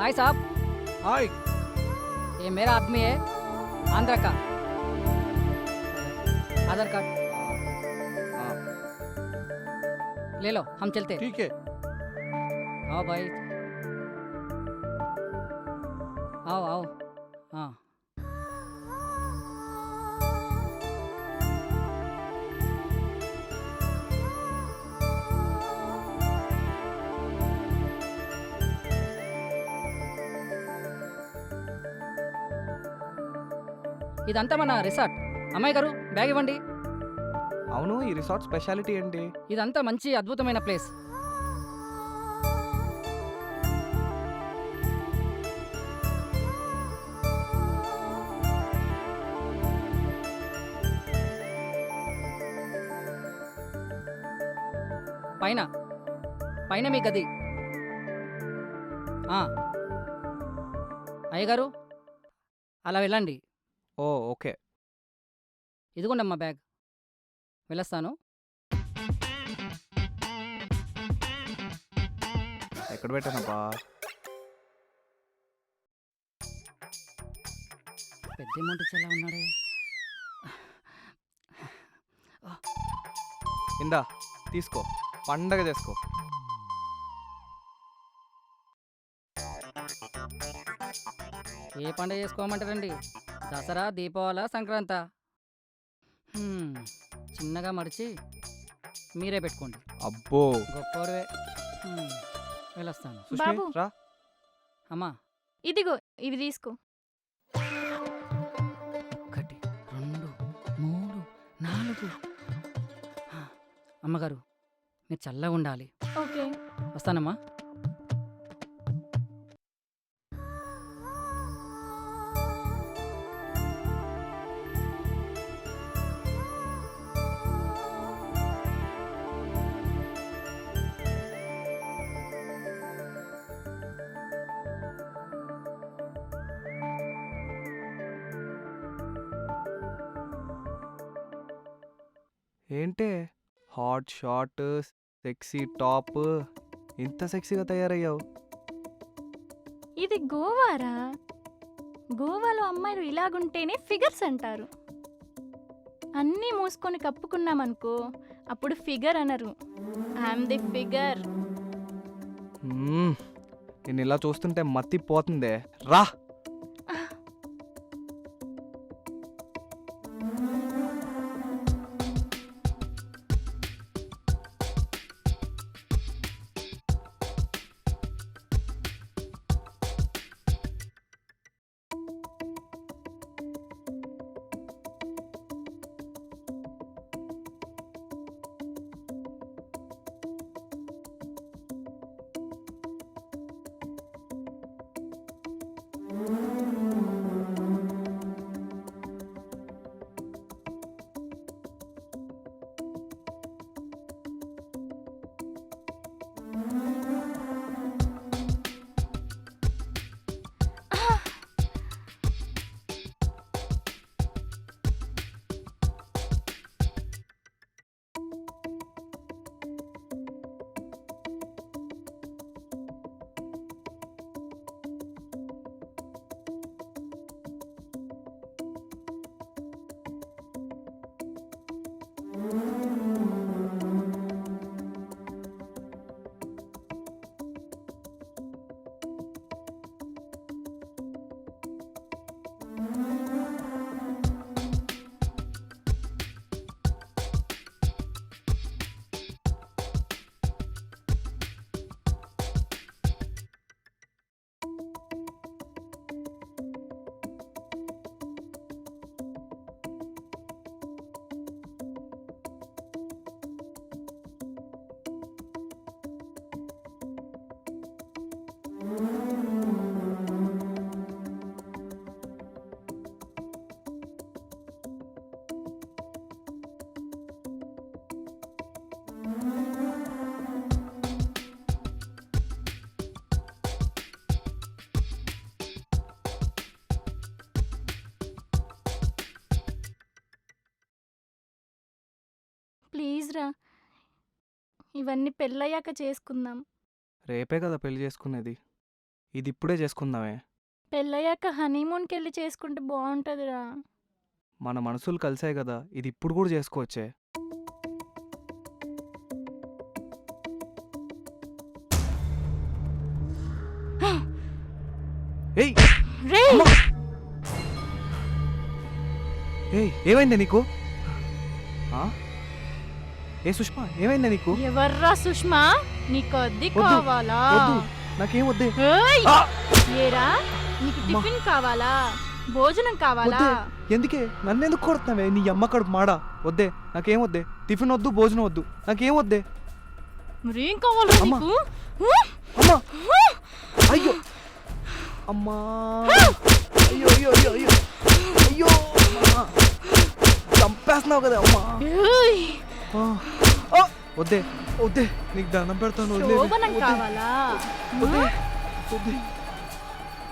हाय साहब, हाय। ये मेरा आदमी है, आंध्र का। आधार कार्ड हाँ, ले लो, हम चलते हैं। ठीक है। आओ भाई, आओ आओ। हाँ, ఇదంతా మన రిసార్ట్. అమ్మాయి గారు బ్యాగ్ ఇవ్వండి. అవును, ఈ రిసార్ట్ స్పెషాలిటీ ఏంటి? ఇదంతా మంచి అద్భుతమైన ప్లేస్. పైన పైన మీ గది. ఆ, అయ్యగారు అలా వెళ్ళండి. ఓ ఓకే. ఇదిగోండమ్మా బ్యాగ్. వెళ్ళొస్తాను. ఎక్కడ పెట్టానబ్బా? పెద్ద అమౌంట్ ఇచ్చేలా ఉన్నాడే. ఇందా తీసుకో, పండగ చేసుకో. ఏ పండుగ చేసుకోమంటారండి? దసరా, దీపావళి, సంక్రాంత? చిన్నగా మడిచి మీరే పెట్టుకోండి. అబ్బో. గొప్పవే. వెళ్ళొస్తాను. సుష్మి బాబు. రా. అమ్మా, ఇదిగో ఇవి తీసుకో. 1 2 3 4. అమ్మగారు మీరు చల్లగా ఉండాలి. ఓకే. వస్తానమ్మా. ఏంటే హాట్ షార్ట్ సెక్సీ టాప్, ఇంత సెక్సీగా తయారయ్యావు? ఇది గోవారా? గోవాలో అమ్మాయిలు ఇలాగుంటేనే ఫిగర్స్ అంటారు. అన్నీ మూసుకొని కప్పుకున్నామనుకో, అప్పుడు ఫిగర్ అనరు. I'm the figure. నేను ఇలా చూస్తుంటే మత్తి పోతుందే. రా. ప్లీజ్ రా, ఇవన్నీ పెళ్ళయ్యాక చేసుకుందాం. రేపే కదా పెళ్లి చేసుకునేది. ఇది ఇప్పుడే చేసుకుందామే. పెళ్ళయ్యాక హనీమూన్కి వెళ్ళి చేసుకుంటే బాగుంటుందిరా. మన మనసులు కలిసాయి కదా, ఇది ఇప్పుడు కూడా చేసుకోవచ్చే. ఏయ్ రే అమ్మా! ఏయ్ ఏమైంది నీకు? ఆ? ఏ సుష్మా ఏమైంది నీకు? ఎవర్రా సుష్మా? నీకు అద్దె వద్దు, కావాలా? వద్దు, నాకేం వద్దే. ఏయ్! ఆ! ఏరా నీకు అమ్మా. టిఫిన్ కావాలా? భోజనం కావాలా? వద్దే, ఎందుకే నన్నెందుకు కొడుతున్నావే? నీ అమ్మ కడుపు మాడా. వద్దే, నాకేం వద్దే. టిఫిన్ వద్దు, భోజనం వద్దు, నాకేం వద్దే. మరేం కావాలా అమ్మా. నీకు? అమ్మా అయ్యో అమ్మా అయ్యో అయ్యో అయ్యో అయ్యో అయ్యో అమ్మా. చంపేస్తున్నావు కదా అమ్మా. ఏయ్! ఆ, ఆ, వద్దే వద్దే, నీకు దండం పెడతాను. వదిలే, శోభనం వద్దే, కావాలా? వద్దే, వద్దే,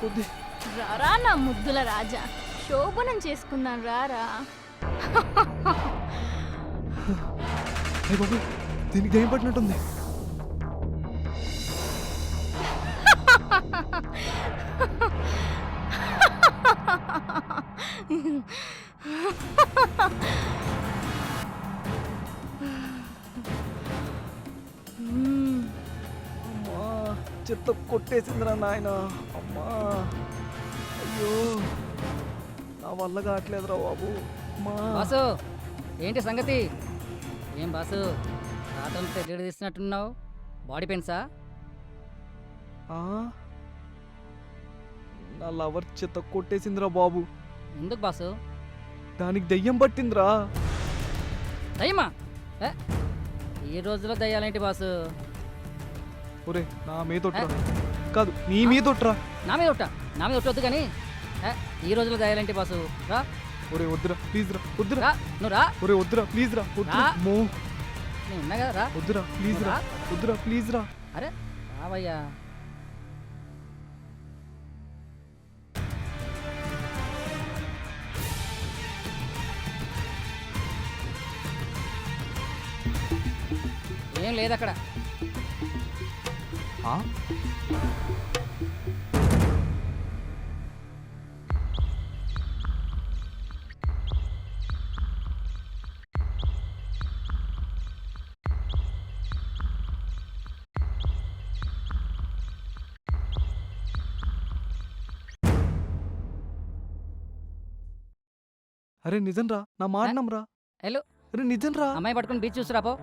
వద్దే. రారా నా ముద్దుల రాజా, శోభనం చేసుకుందాం రారా. అయ్య బాబు, దీనికి దయ్యం పట్టినట్టుంది. అమ్మా చెత్త కొట్టేసిందిరా నాయన. అమ్మా అయ్యో, నా వల్ల కావట్లేదురా బాబు. అమ్మా బాసు ఏంటి సంగతి? ఏం బాసు రాత్రంతా ఎక్కడ తీస్తున్నట్టున్నావు? బాడీ పెయిన్సా? ఆ? నా లవర్ చెత్త కొట్టేసిందిరా బాబు. ఎందుకు బాసు? దానికి దయ్యం పట్టిందిరా. దయ్యమా? ఏ, ఈ రోజులో దయ్యాలేంటి బాసు? ఒరే నా మీద ఒట్రా, కాదు నీ మీద ఒట్రా. నా మీద ఒట్టా? నా మీద ఒట్టొద్దు కానీ ఈ రోజులో దయ్యాలేంటి బాసు? రా ఒరే వద్దురా ప్లీజ్ రా, వద్దురా. రా, నువ్వు రా. ఒరే వద్దురా ప్లీజ్ రా, వద్దురా. రా. మో నేను ఉన్నా కదా, రా. వద్దురా ప్లీజ్ రా, వద్దురా ప్లీజ్ రా. అరే రావయ్యా. ఏం లేదు అక్కడ. ఆ? అరే నిజం రా, నా మాట నమ్మరా. వెళ్ళు, అరే నిజం రా. అమ్మాయి పట్టుకుని బీచ్ చూసి రాపో.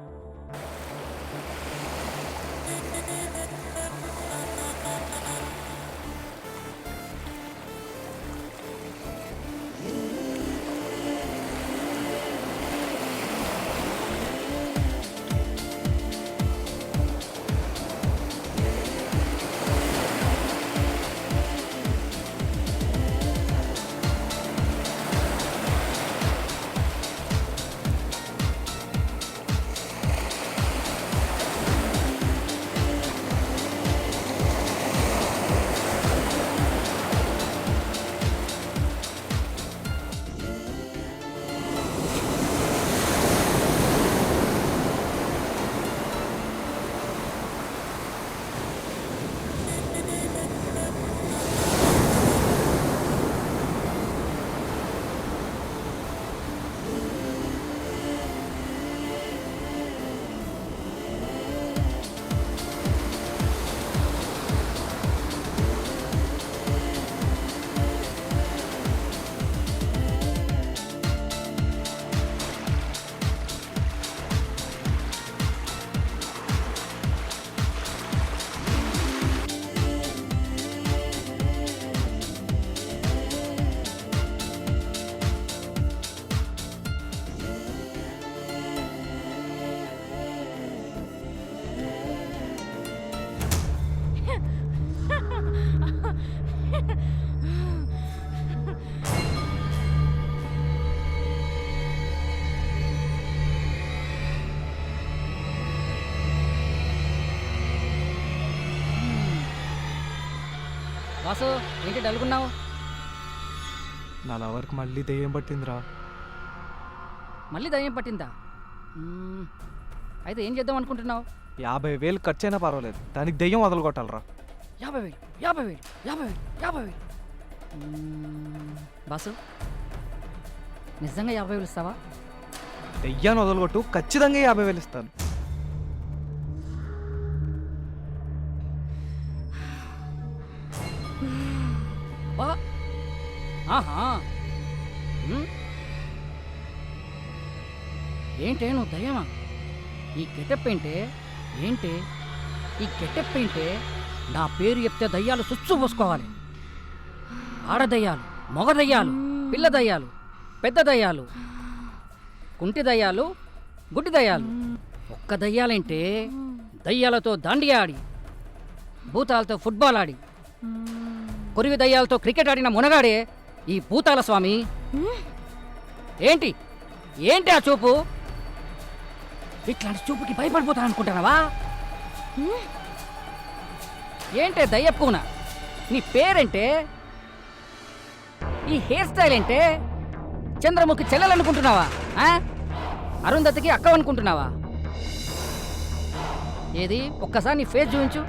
బాసు ఏంటి డల్గున్నావు? నా లవర్కి మళ్ళీ దయ్యం పట్టిందిరా. మళ్ళీ దయ్యం పట్టిందా? అయితే ఏం చేద్దాం అనుకుంటున్నావు? 50,000 ఖర్చు అయినా పర్వాలేదు, దానికి దయ్యం వదలగొట్టాలరా. 50,000 50,000 50,000 50,000. బాసు నిజంగా 50,000 ఇస్తావా? దెయ్యాన్ని వదలగొట్టు, ఖచ్చితంగా 50,000 ఇస్తాను. బా ఆహా ఏంటే నువ్వు దయ్యమా? ఈ గెటప్ ఏంటే? ఏంటి ఈ గెటప్ ఏంటే? నా పేరు చెప్తే దయ్యాలు సుచ్చు పోసుకోవాలి. ఆడదయ్యాలు, మగ దయ్యాలు, పిల్ల దయ్యాలు, పెద్ద దయ్యాలు, కుంటి దయ్యాలు, గుడ్డి దయ్యాలు. ఒక్క దయ్యాలంటే దయ్యాలతో దాండియా ఆడి, భూతాలతో ఫుట్బాల్ ఆడి, కొరివి దయ్యాలతో క్రికెట్ ఆడిన మునగాడే ఈ భూతాల స్వామి. ఏంటి ఏంటి ఆ చూపు? ఇట్లాంటి చూపుకి భయపడిపోతా అనుకుంటున్నావా? ఏంటే దయ్యప్పున? నీ పేరేంటే? ఈ హెయిర్ స్టైల్ ఏంటే? చంద్రముఖి చెల్లెలనుకుంటున్నావా? అరుంధతికి అక్క అనుకుంటున్నావా? ఏది ఒక్కసారి నీ ఫేస్ చూపించు.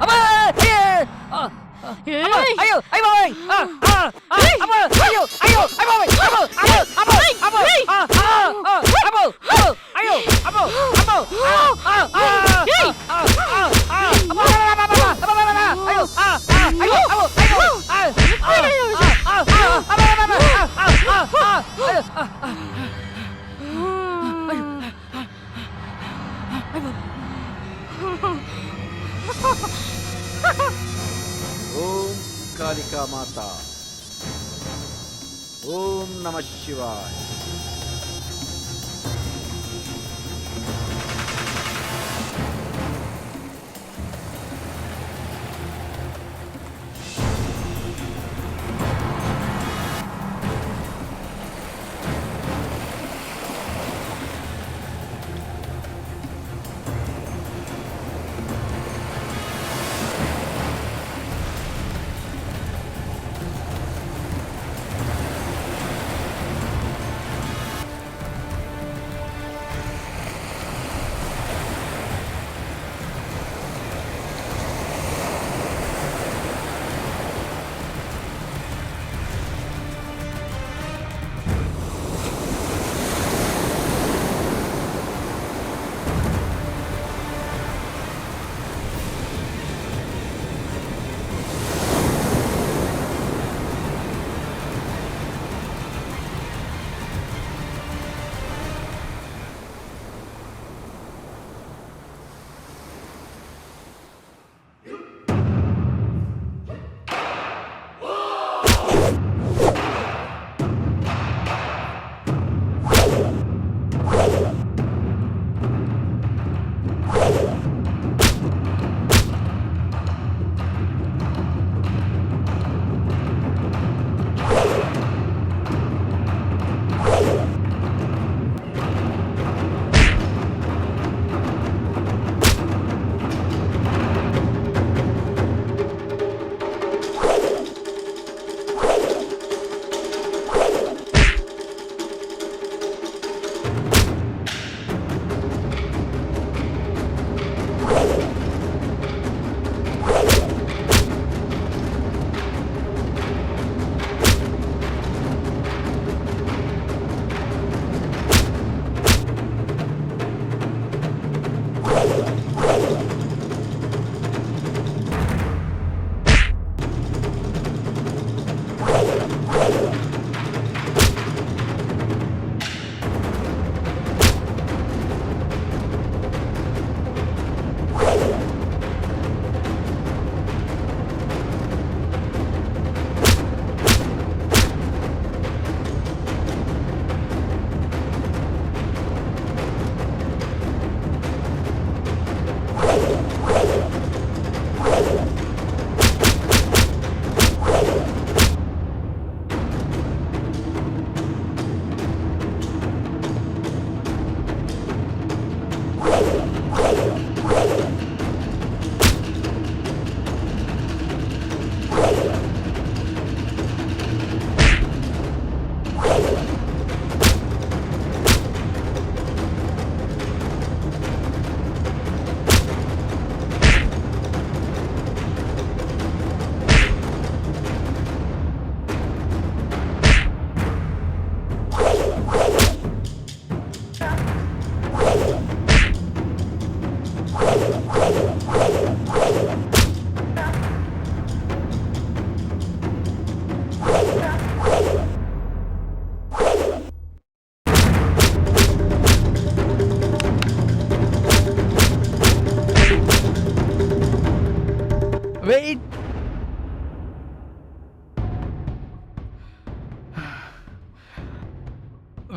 అబ్బా! అయ్యో అయ్యో అయ్యో అయ్యో అయ్యో అయ్యో ఓం కాళికా మాత, ఓం నమః శివాయ.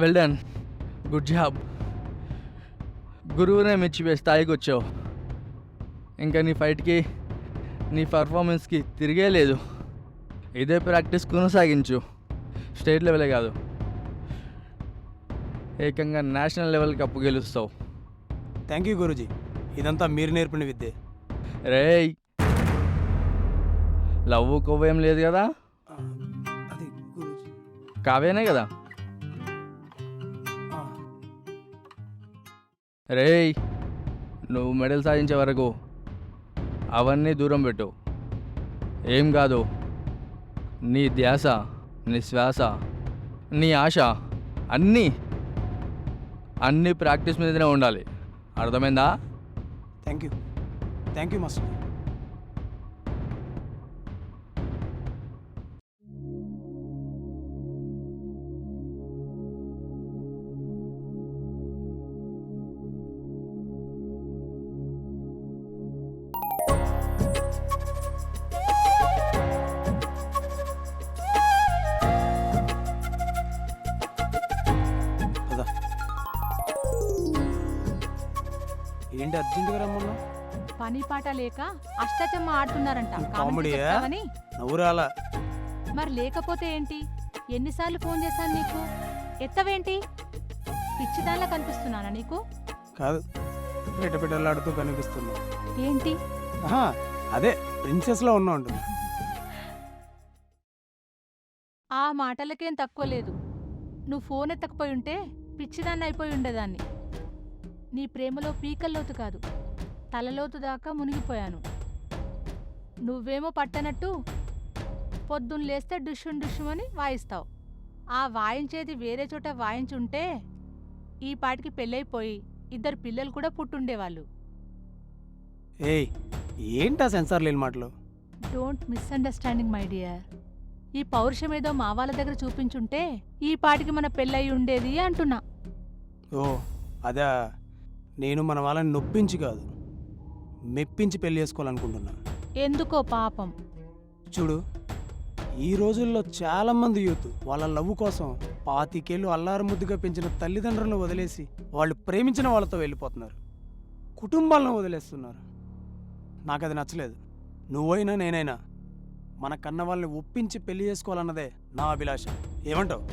Well done, good job. గురువునే మెచ్చిపోయే స్థాయికి వచ్చావు. ఇంకా నీ ఫైట్కి, నీ పర్ఫార్మెన్స్కి తిరిగే లేదు. ఇదే ప్రాక్టీస్ కొనసాగించు. స్టేట్ లెవెలే కాదు, ఏకంగా నేషనల్ లెవెల్ కప్పు గెలుస్తావు. థ్యాంక్ యూ గురూజీ, ఇదంతా మీరు నేర్పిన విద్యే. రేయ్, లవ్ కొవ్వేం లేదు కదా? అది గురూజీ. కావేనే కదా? రేయ్, నువ్వు మెడల్ సాధించే వరకు అవన్నీ దూరం పెట్టు. ఏం కాదు, నీ ధ్యాస, నీ శ్వాస, నీ ఆశ అన్నీ ప్రాక్టీస్ మీదనే ఉండాలి. అర్థమైందా? Thank you master. ఏంటి అర్జెంటుగా రమ్మన్నా? పని పాట లేక అష్టాచమ్మ ఆడుతున్నారంట. కామెడీయా? చెప్తావని? నవ్వురాలా? మరి లేకపోతే ఏంటి? ఎన్నిసార్లు ఫోన్ చేశాను నీకు? ఎత్తవేంటి? పిచ్చిదానిలా కనిపిస్తున్నానా నీకు? కాదు, పిట్టపిట్టలాడుతూ కనిపిస్తున్నా. ఏంటి? ఆహా, అదే ప్రిన్సెస్లో ఉన్నా ఉంటుంది. ఆ మాటలకేం తక్కువ లేదు. నువ్వు ఫోన్ ఎత్తకపోయి ఉంటే పిచ్చిదాన్ని అయిపోయి ఉండేదాన్ని. నీ ప్రేమలో పీకల్లోతు కాదు, తలలోతు దాకా మునిగిపోయాను. నువ్వేమో పట్టనట్టు పొద్దున్న లేస్తే డుష్షుం డుష్షుమని వాయిస్తావు. ఆ వాయించేది వేరే చోట వాయించుంటే ఈ పాటికి పెళ్ళైపోయి 2 పిల్లలు కూడా పుట్టుండేవాళ్ళు. ఏయ్, ఏంటా సెన్సార్ లేని మాటలు? Don't misunderstanding my dear. ఈ పౌరుషమేదో మా వాళ్ళ దగ్గర చూపించుంటే ఈ పాటికి మన పెళ్ళయి ఉండేది అంటున్నా. ఓ అదా, నేను మన వాళ్ళని నొప్పించి కాదు, మెప్పించి పెళ్లి చేసుకోవాలనుకుంటున్నా. ఎందుకో పాపం. చూడు, ఈ రోజుల్లో చాలామంది యూత్ వాళ్ళ లవ్ కోసం 25 ఏళ్ళు అల్లారు ముద్దుగా పెంచిన తల్లిదండ్రులను వదిలేసి వాళ్ళు ప్రేమించిన వాళ్ళతో వెళ్ళిపోతున్నారు, కుటుంబాలను వదిలేస్తున్నారు. నాకు అది నచ్చలేదు. నువ్వైనా నేనైనా మన కన్న వాళ్ళని ఒప్పించి పెళ్లి చేసుకోవాలన్నదే నా అభిలాష. ఏమంటావు?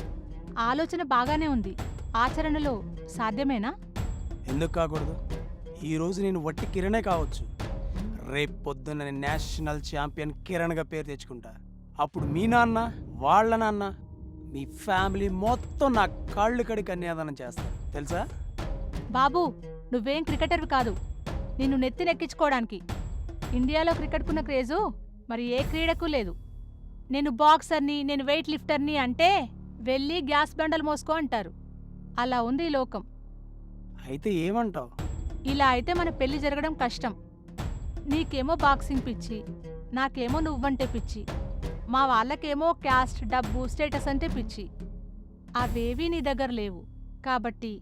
ఆలోచన బాగానే ఉంది, ఆచరణలో సాధ్యమేనా? ఎందుకు కాకూడదు? ఈరోజు నేను వట్టి కిరణే కావచ్చు, రేపు పొద్దున్న నేను నేషనల్ ఛాంపియన్ కిరణ్గా పేరు తెచ్చుకుంటా. అప్పుడు మీ నాన్న, వాళ్ళ నాన్న, మీ ఫ్యామిలీ మొత్తం నా కాళ్ళు కడి కన్యాదానం చేస్తారు, తెలుసా? బాబూ, నువ్వేం క్రికెటర్వి కాదు నిన్ను నెత్తినెక్కించుకోవడానికి. ఇండియాలో క్రికెట్కున్న క్రేజు మరి ఏ క్రీడకు లేదు. నేను బాక్సర్ని, నేను వెయిట్ లిఫ్టర్ని అంటే వెళ్ళి గ్యాస్ బండలు మోసుకో అంటారు. అలా ఉంది ఈ లోకం. అయితే ఏమంటావు? ఇలా అయితే మన పెళ్లి జరగడం కష్టం. నీకేమో బాక్సింగ్ పిచ్చి, నాకేమో నువ్వంటే పిచ్చి, మా వాళ్ళకేమో క్యాస్ట్, డబ్బు, స్టేటస్ అంటే పిచ్చి. అవేవీ నీ దగ్గర లేవు కాబట్టి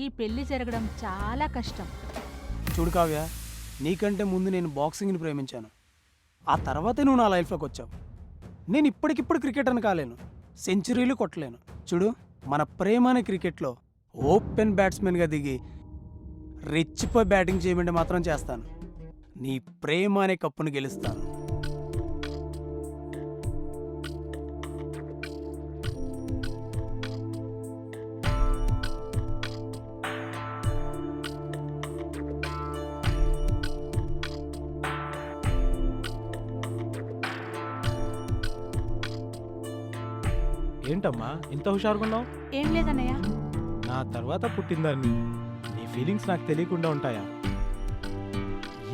ఈ పెళ్లి జరగడం చాలా కష్టం. చూడు కావ్య, నీకంటే ముందు నేను బాక్సింగ్ని ప్రేమించాను. ఆ తర్వాతే నువ్వు నా లైఫ్లోకి వచ్చావు. నేను ఇప్పటికిప్పుడు క్రికెటర్ని కాలేను, సెంచరీలు కొట్టలేను. చూడు, మన ప్రేమ అనే క్రికెట్లో ఓపెన్ బ్యాట్స్మెన్గా దిగి రెచ్చిపోయి బ్యాటింగ్ చేయమంటే మాత్రం చేస్తాను. నీ ప్రేమ అనే కప్పును గెలుస్తాను. ఏంటమ్మా ఇంత హుషారుగా ఉన్నావు? ఏం లేదన్నయ్య. నా తర్వాత పుట్టిందాన్ని నీ ఫీలింగ్స్ నాకు తెలియకుండా ఉంటాయా?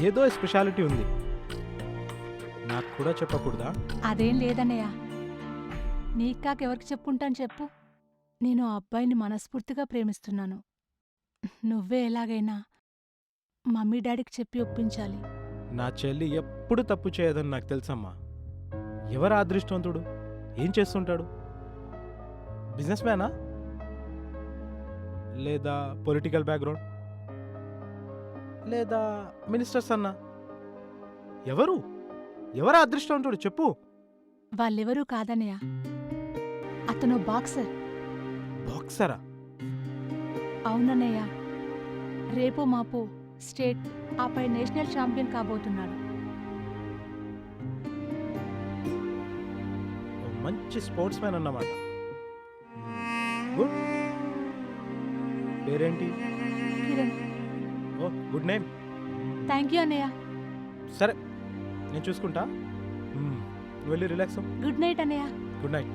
ఏదో స్పెషాలిటీ ఉంది, నాకు కూడా చెప్పకూడదా? అదేం లేదన్నయ్య, నీకాకెవరికి చెప్పుంటాను చెప్పు. నేను ఆ అబ్బాయిని మనస్ఫూర్తిగా ప్రేమిస్తున్నాను. నువ్వే ఎలాగైనా మమ్మీ డాడీకి చెప్పి ఒప్పించాలి. నా చెల్లి ఎప్పుడు తప్పు చేయదని నాకు తెలుసమ్మా. ఎవరు అదృష్టవంతుడు? ఏం చేస్తుంటాడు? బిజినెస్ మ్యానా లేదా పొలిటికల్ బ్యాక్గ్రౌండ్ లేదా మినిస్టర్స్ అన్నా? ఎవరు అదృష్టవంతుడు చెప్పు. వాళ్ళెవరూ కాదన్నయ్య, అతను బాక్సర్. బాక్సరా? అవునన్నయ్య, రేపు మాపు స్టేట్ ఆపై నేషనల్ ఛాంపియన్ కాబోతున్నాడు. ఓ మంచి స్పోర్ట్స్ మ్యాన్ అన్నమాట. గుడ్. పేరేంటి? కిరణ్. ఓ గుడ్ నేమ్. థ్యాంక్ యూ అన్నయ్య. సరే నేను చూసుకుంటా. నువ్వు వెళ్ళి రిలాక్స్ అవ్వు. గుడ్ నైట్ అన్నయ్య. Good night.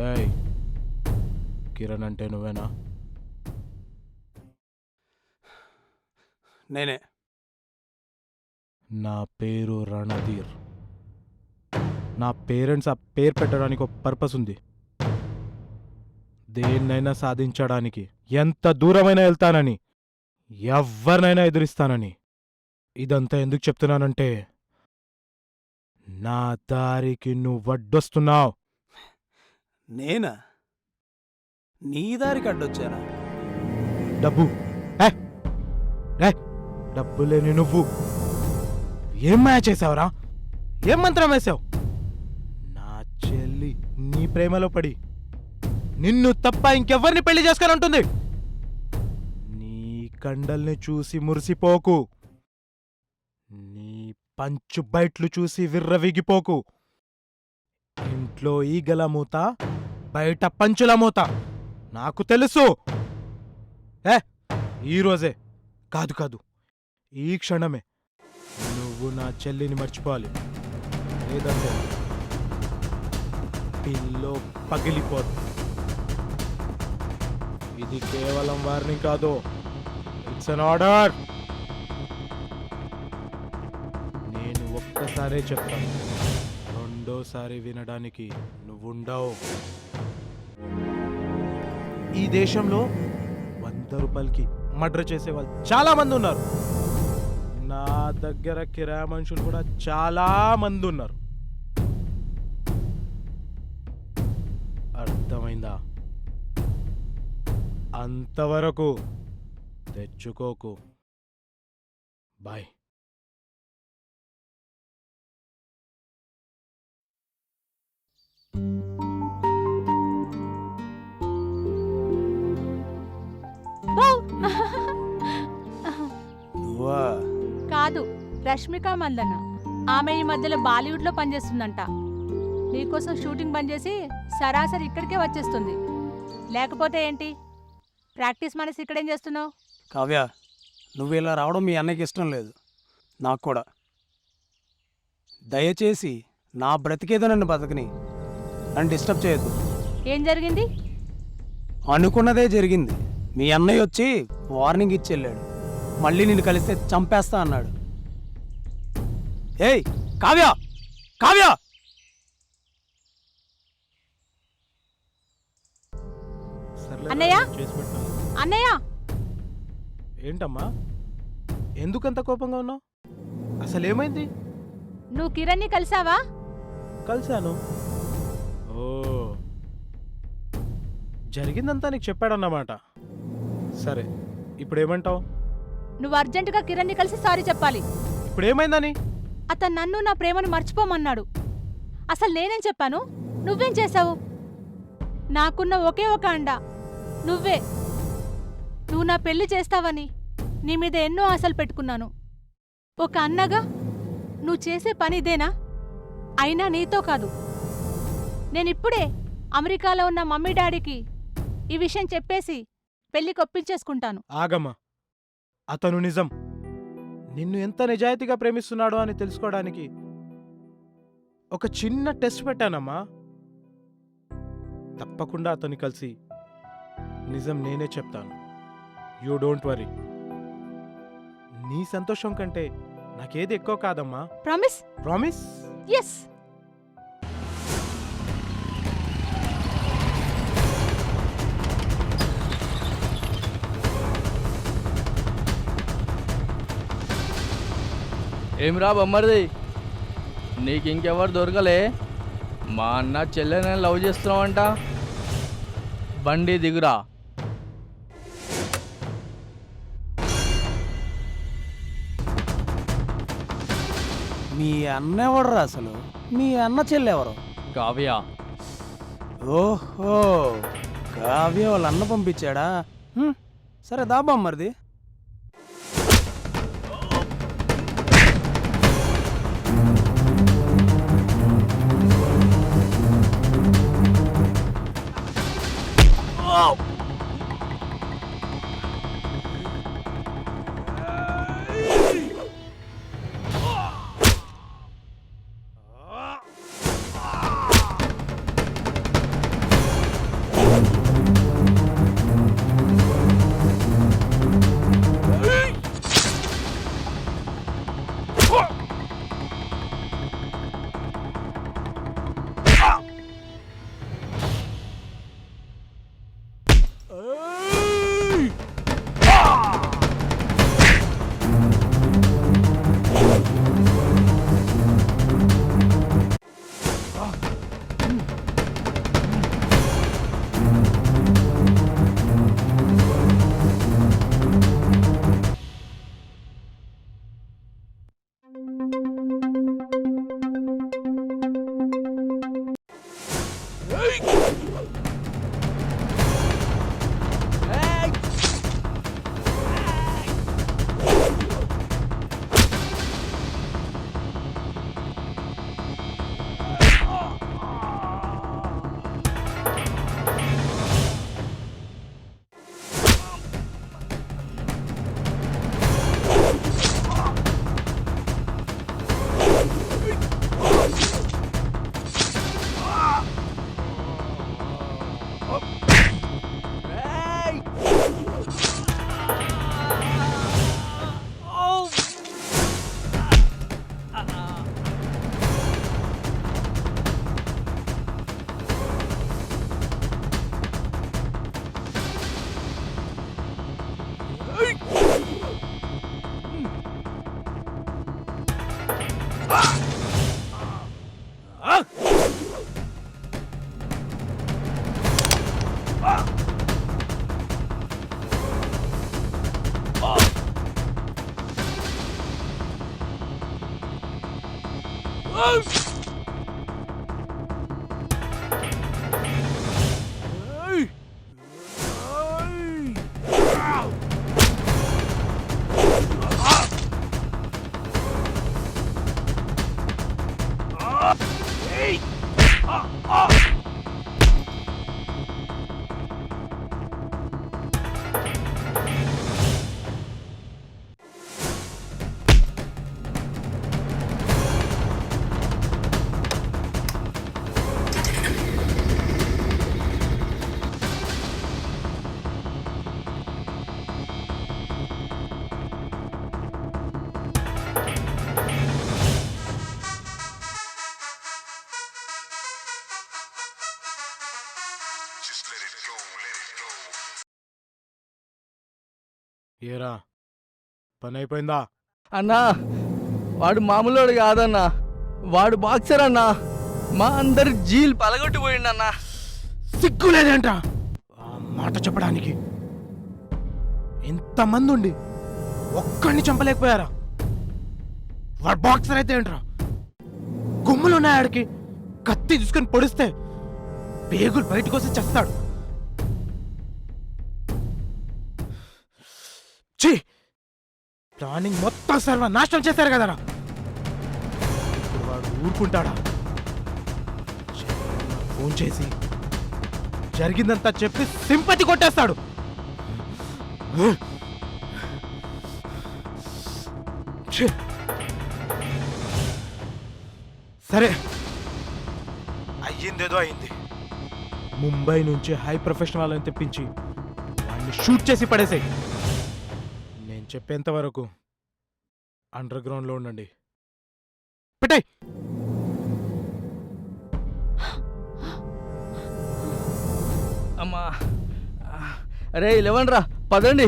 ఏయ్, కిరణ్ అంటే నువ్వేనా? నేనే. నా పేరు రణధీర్. నా పేరెంట్స్ ఆ పేరు పెట్టడానికి ఒక పర్పస్ ఉంది. దేన్నైనా సాధించడానికి ఎంత దూరమైనా వెళ్తానని, ఎవరినైనా ఎదిరిస్తానని. ఇదంతా ఎందుకు చెప్తున్నానంటే, నా దారికి నువ్వు వడ్డొస్తున్నావు. నేనా? నీ దారికి అడ్డొచ్చానా? డబ్బు డబ్బు లేని నువ్వు ఏం మాయ చేసావురా? ఏం మంత్రం వేసావు? నా చెల్లి నీ ప్రేమలో పడి నిన్ను తప్ప ఇంకెవ్వరిని పెళ్లి చేసుకొని ఉంటుంది. నీ కండల్ని చూసి మురిసిపోకు. నీ పంచు బయట్లు చూసి విర్రవిగిపోకు. ఇంట్లో ఈగల మూత, బయట పంచుల మూత నాకు తెలుసు. ఈరోజే కాదు ఈ క్షణమే నువ్వు నా చెల్లిని మర్చిపోవాలి. లేదంటే పిల్లో పగిలిపోదు. ఇది కేవలం వార్నింగ్ కాదు, ఇట్స్ అన్ ఆర్డర్. నేను ఒక్కసారే చెప్తాను, రెండోసారి వినడానికి నువ్వుండవు. ఈ దేశంలో 100 రూపాయలకి మర్డర్ చేసే వాళ్ళు చాలా మంది ఉన్నారు. నా దగ్గర కిరాయి మనుషులు కూడా చాలా మంది ఉన్నారు. అర్థమైందా? అంతవరకు తెచ్చుకోకు. బాయ్. నువ్వా? కాదు, రష్మిక మందన్న. ఆమె ఈ మధ్యలో బాలీవుడ్లో పనిచేస్తుందంట. నీకోసం షూటింగ్ బంద్ చేసి సరాసరి ఇక్కడికే వచ్చేస్తుంది. లేకపోతే ఏంటి, ప్రాక్టీస్ మనసి ఇక్కడేం చేస్తున్నావు? కావ్య, నువ్వు ఇలా రావడం మీ అన్నయ్యకి ఇష్టం లేదు, నాకు కూడా. దయచేసి నా బ్రతికేదో నన్ను బతకని, నన్ను డిస్టర్బ్ చేయొద్దు. ఏం జరిగింది? అనుకున్నదే జరిగింది. మీ అన్నయ్య వచ్చి వార్నింగ్ ఇచ్చి వెళ్ళాడు. మళ్ళీ నిన్ను కలిస్తే చంపేస్తా అన్నాడు. ఏయ్ కావ్య, కావ్య! సర్లే, అన్నయ్య? చేసి పెడతాను. అన్నయ్య, ఏంటమ్మా, ఎందుకంత కోపంగా ఉన్నావు? అసలు ఏమైంది? నువ్వు కిరణ్ని కలిసావా? కలిశాను. ఓ, జరిగిందంతా నీకు చెప్పాడన్నమాట. సరే, ఇప్పుడు ఏమంటావు? నువ్వు అర్జెంటుగా కిరణ్ని కలిసి సారీ చెప్పాలి. ఇప్పుడు ఏమైందని? అతను నన్ను నా ప్రేమను మర్చిపోమన్నాడు. అసలు నేనేం చెప్పాను? నువ్వేం చేశావు? నాకున్న ఒకే ఒక అండ నువ్వే. నువ్వు నా పెళ్లి చేస్తావని నీ మీద ఎన్నో ఆశలు పెట్టుకున్నాను. ఒక అన్నగా నువ్వు చేసే పని ఇదేనా? అయినా నీతో కాదు. నేనిప్పుడే అమెరికాలో ఉన్న మమ్మీ డాడీకి ఈ విషయం చెప్పేసి పెళ్లికి ఒప్పించేసుకుంటాను. ఆగమ్మా, అతను నిజం. నిన్ను ఎంత నిజాయితీగా ప్రేమిస్తున్నాడో అని తెలుసుకోవడానికి ఒక చిన్న టెస్ట్ పెట్టానమ్మా. తప్పకుండా అతన్ని కలిసి నిజం నేనే చెప్తాను. You don't worry. నీ సంతోషం కంటే నాకేది ఎక్కువ కాదమ్మా. ప్రామిస్? ప్రామిస్? ఎస్. ఏమిరా బొమ్మరిది, నీకు ఇంకెవరు దొరకలే? మా అన్న చెల్లెని లవ్ చేస్తున్నావంట. బండి దిగురా. మీ అన్న ఎవడరా అసలు? మీ అన్న చెల్లెవరు? కావ్య. ఓహో, కావ్య వాళ్ళ అన్న పంపించాడా? సరే దాబా మరిది. ఏరా, పని అయిపోయిందా? అన్నా, వాడు మామూలుడు కాదన్నా, వాడు బాక్సర్ అన్నా. మా అందరి జీల్ పలగొట్టిపోయిండన్నా. సిగ్గులేదేంట ఆ మాట చెప్పడానికి? ఇంతమంది ఉండి ఒక్కడిని చంపలేకపోయారా? వాడు బాక్సర్ అయితే ఏంట్రా, కొమ్ములున్నాయి ఆడికి. కత్తి తీసుకొని పొడిస్తే పేగులు బయటకు వచ్చి చేస్తాడు. ఛీ, ప్లానింగ్ మొత్తం సర్వనాశనం చేశారు కదరా. ఇప్పుడు వాడు ఊరుకుంటాడా? ఫోన్ చేసి జరిగిందంతా చెప్పి సింపతి కొట్టేస్తాడు. ఛీ. సరే, అయ్యిందేదో అయింది. ముంబై నుంచి హై ప్రొఫెషనల్ వాళ్ళని తెప్పించి వాడిని షూట్ చేసి పడేసాయి. నేను చెప్పేంత వరకు అండర్ గ్రౌండ్లో ఉండండి. పెట్టాయి. అమ్మా, అరే లేవండ్రా, పదండి.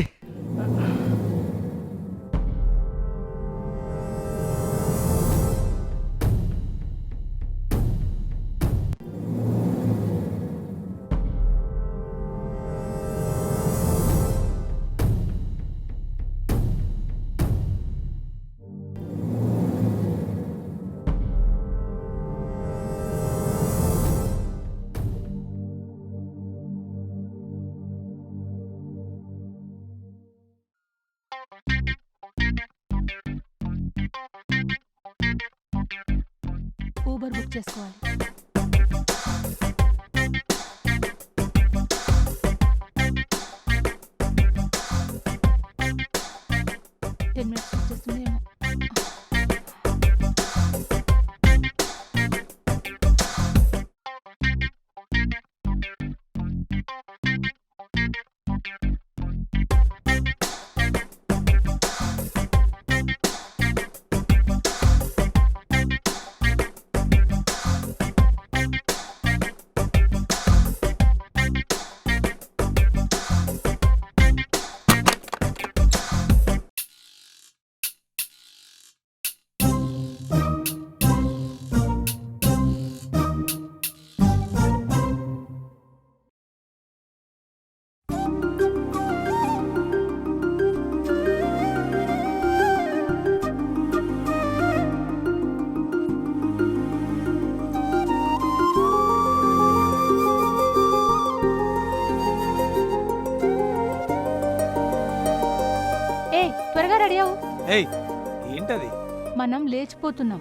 ఊబర్ బుక్ చేసుకోవాలి. టెన్ మినిట్స్ వచ్చేస్తుందేమో. ఏ త్వరగా రెడీ అవ్వు. ఏయ్ ఏంటది? మనం లేచిపోతున్నాం.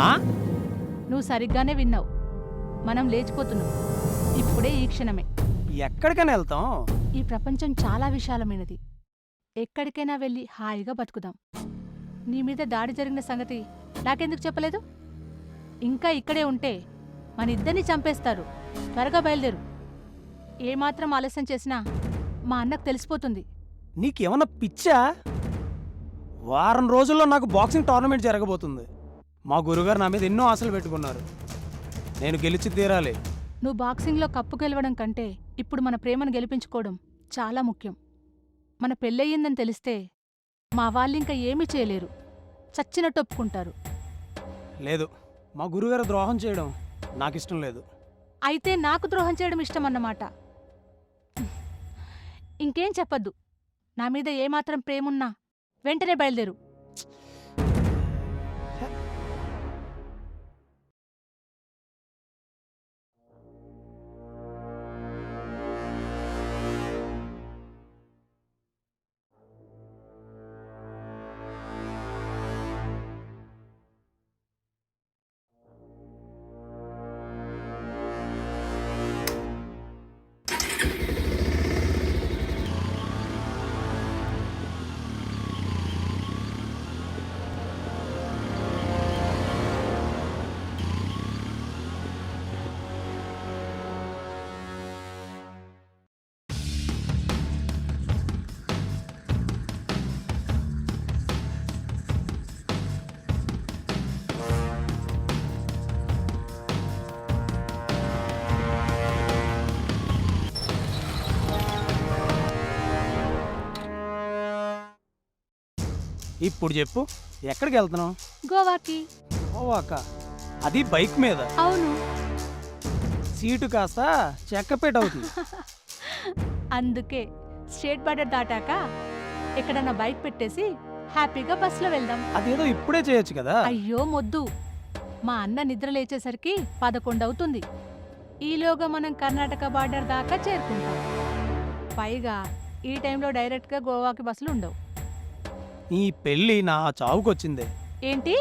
ఆ? నువ్వు సరిగ్గానే విన్నావు. మనం లేచిపోతున్నాం. ఇప్పుడే ఈ క్షణమే. ఎక్కడికైనా వెళ్తాం. ఈ ప్రపంచం చాలా విశాలమైనది. ఎక్కడికైనా వెళ్ళి హాయిగా బతుకుదాం. నీ మీద దాడి జరిగిన సంగతి నాకెందుకు చెప్పలేదు? ఇంకా ఇక్కడే ఉంటే మన ఇద్దరిని చంపేస్తారు. త్వరగా బయలుదేరు. ఏమాత్రం ఆలస్యం చేసినా మా అన్నకు తెలిసిపోతుంది. నీకేమన్నా పిచ్చా? వారం రోజుల్లో నాకు బాక్సింగ్ టోర్నమెంట్ జరగబోతుంది. మా గురుగారు నా మీద ఎన్నో ఆశలు పెట్టుకున్నారు. నేను గెలిచి తీరాలి. నువ్వు బాక్సింగ్లో కప్పు గెలవడం కంటే ఇప్పుడు మన ప్రేమను గెలిపించుకోవడం చాలా ముఖ్యం. మన పెళ్ళయ్యిందని తెలిస్తే మా వాళ్ళింక ఏమీ చేయలేరు. చచ్చినట్టు ఒప్పుకుంటారు. లేదు, మా గురుగారు ద్రోహం చేయడం నాకు ఇష్టం లేదు. అయితే నాకు ద్రోహం చేయడం ఇష్టమన్నమాట. ఇంకేం చెప్పద్దు. నా మీద ఏమాత్రం ప్రేమున్నా వెంటనే బయలుదేరు. ఇప్పుడు చెప్పు, ఎక్కడికి వెళ్తున్నావు? గోవాకి. ఓవాక? అది బైక్ మీద. అవును. సీటు కాస్త చెక్కపేట అవుతుంది. అందుకే స్టేట్ బార్డర్ దాటాక ఎక్కడన్నా బైక్ పెట్టేసి హ్యాపీగా బస్సులో వెళ్దాం. అదేదో ఇప్పుడే చేయొచ్చు కదా. అయ్యో మొద్దు. మా అన్న నిద్ర లేచేసరికి 11 అవుతుంది. ఈలోగా మనం కర్ణాటక బార్డర్ దాకా చేరుకుంటాం. పైగా ఈ టైంలో డైరెక్ట్గా గోవాకి బస్సులు ఉండవు. ఈ పెళ్ళి నా చావుకొచ్చిందే. ఏంటి?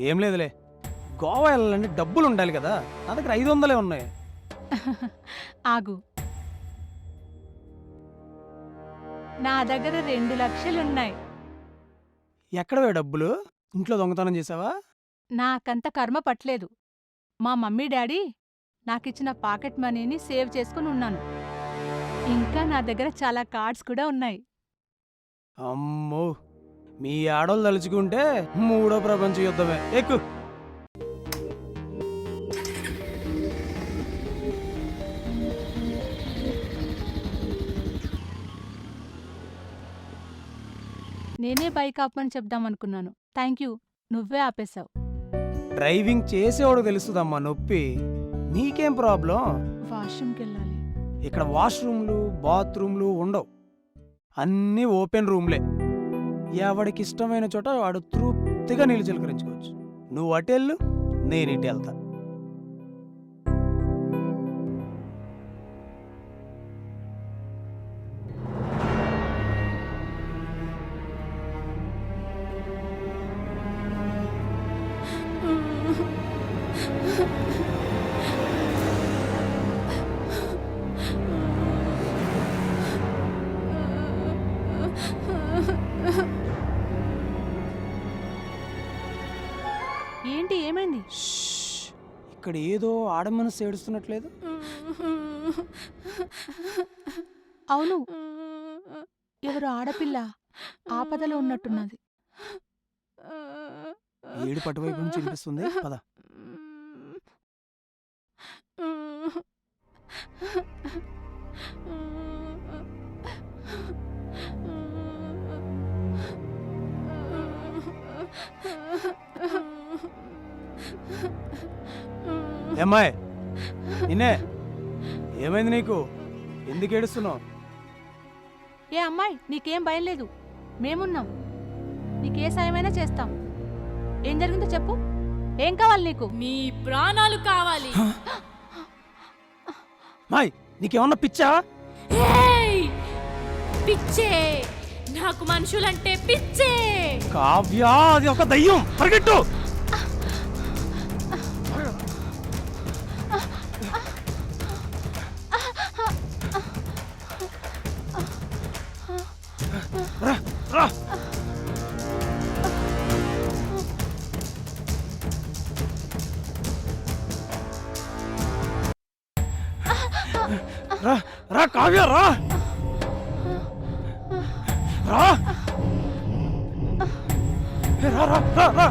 ఏం లేదులే, గోవా వెళ్ళాలంటే డబ్బులు ఉండాలి కదా. నా దగ్గర 500 ఉన్నాయి. ఆగు. నా దగ్గర 2 లక్షలున్నాయి. ఎక్కడవే డబ్బులు? ఇంట్లో దొంగతనం చేసావా? నాకంత కర్మ పట్లేదు. మా మమ్మీ డాడీ నాకిచ్చిన పాకెట్ మనీని సేవ్ చేసుకుని ఉన్నాను. ఇంకా నా దగ్గర చాలా కార్డ్స్ కూడా ఉన్నాయి. అమ్మో, మీ ఆడోళ్ళు తలుచుకుంటే 3వ ప్రపంచ యుద్ధమే. ఎక్కు. నేనే బైక్ ఆపమని చెప్దామనుకున్నాను. థ్యాంక్ యూ, నువ్వే ఆపేశావు. డ్రైవింగ్ చేసేవాడు తెలుస్తుందమ్మా నొప్పి. నీకేం ప్రాబ్లం? వాష్రూమ్కి వెళ్ళాలి. ఇక్కడ వాష్రూమ్లు బాత్రూమ్లు ఉండవు, అన్నీ ఓపెన్ రూమ్లే. ఎవడికి ఇష్టమైన చోట వాడు తృప్తిగా నీళ్ళు చిలకరించుకోవచ్చు. నువ్వు అటెళ్ళు, నేను ఇటు వెళ్తా. ఏమైంది? శ్ష్! ఇక్కడ ఏదో ఆడ మనసు ఏడుస్తున్నట్లేదు. అవును, ఎవరు ఆడపిల్ల ఆపదలో ఉన్నట్టున్నది. ఏడు పటువైపు నుంచి వినిపిస్తుంది. పద. ఏమ్మాయ్, నిన్నే, ఏమైంది నీకు? ఎందుకు ఏడుస్తున్నావు? ఏ అమ్మాయి, నీకేం భయం లేదు, మేమున్నాం. నీకే సాయమైనా చేస్తాం. ఏం జరిగిందో చెప్పు. ఏం కావాలి నీకు? మీ ప్రాణాలు కావాలి. మాయ్, నీకేమన్నా పిచ్చా? ఏయ్! పిచ్చే, నాకు మనుషులంటే పిచ్చే. కావ్య, అది ఒక దయ్యం. పరిగెట్టు. రా, రా. రా, రా కావ్య, రా. రా. రా, రా, రా, రా.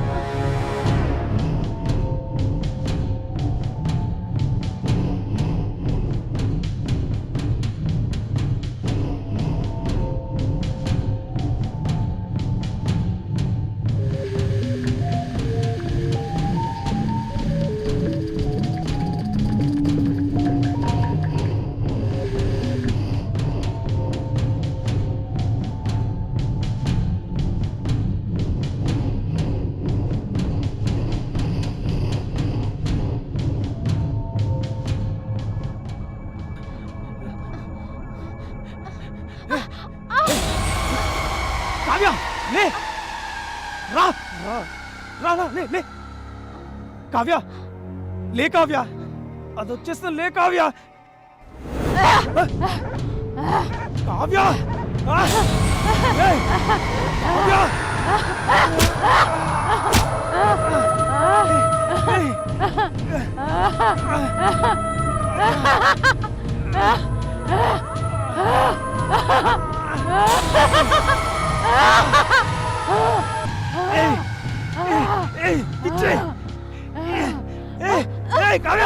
కావ్య, లే. రా, రా, రా, రా, లే, లే. కావ్య, లే కావ్య. అది వచ్చేస్తుంది, లే కావ్య. కావ్య, ఏయ్, కావ్య. ఏయ్. ఏయ్, ఏయ్, పిచ్చే. ఏయ్, ఏయ్, కావ్య.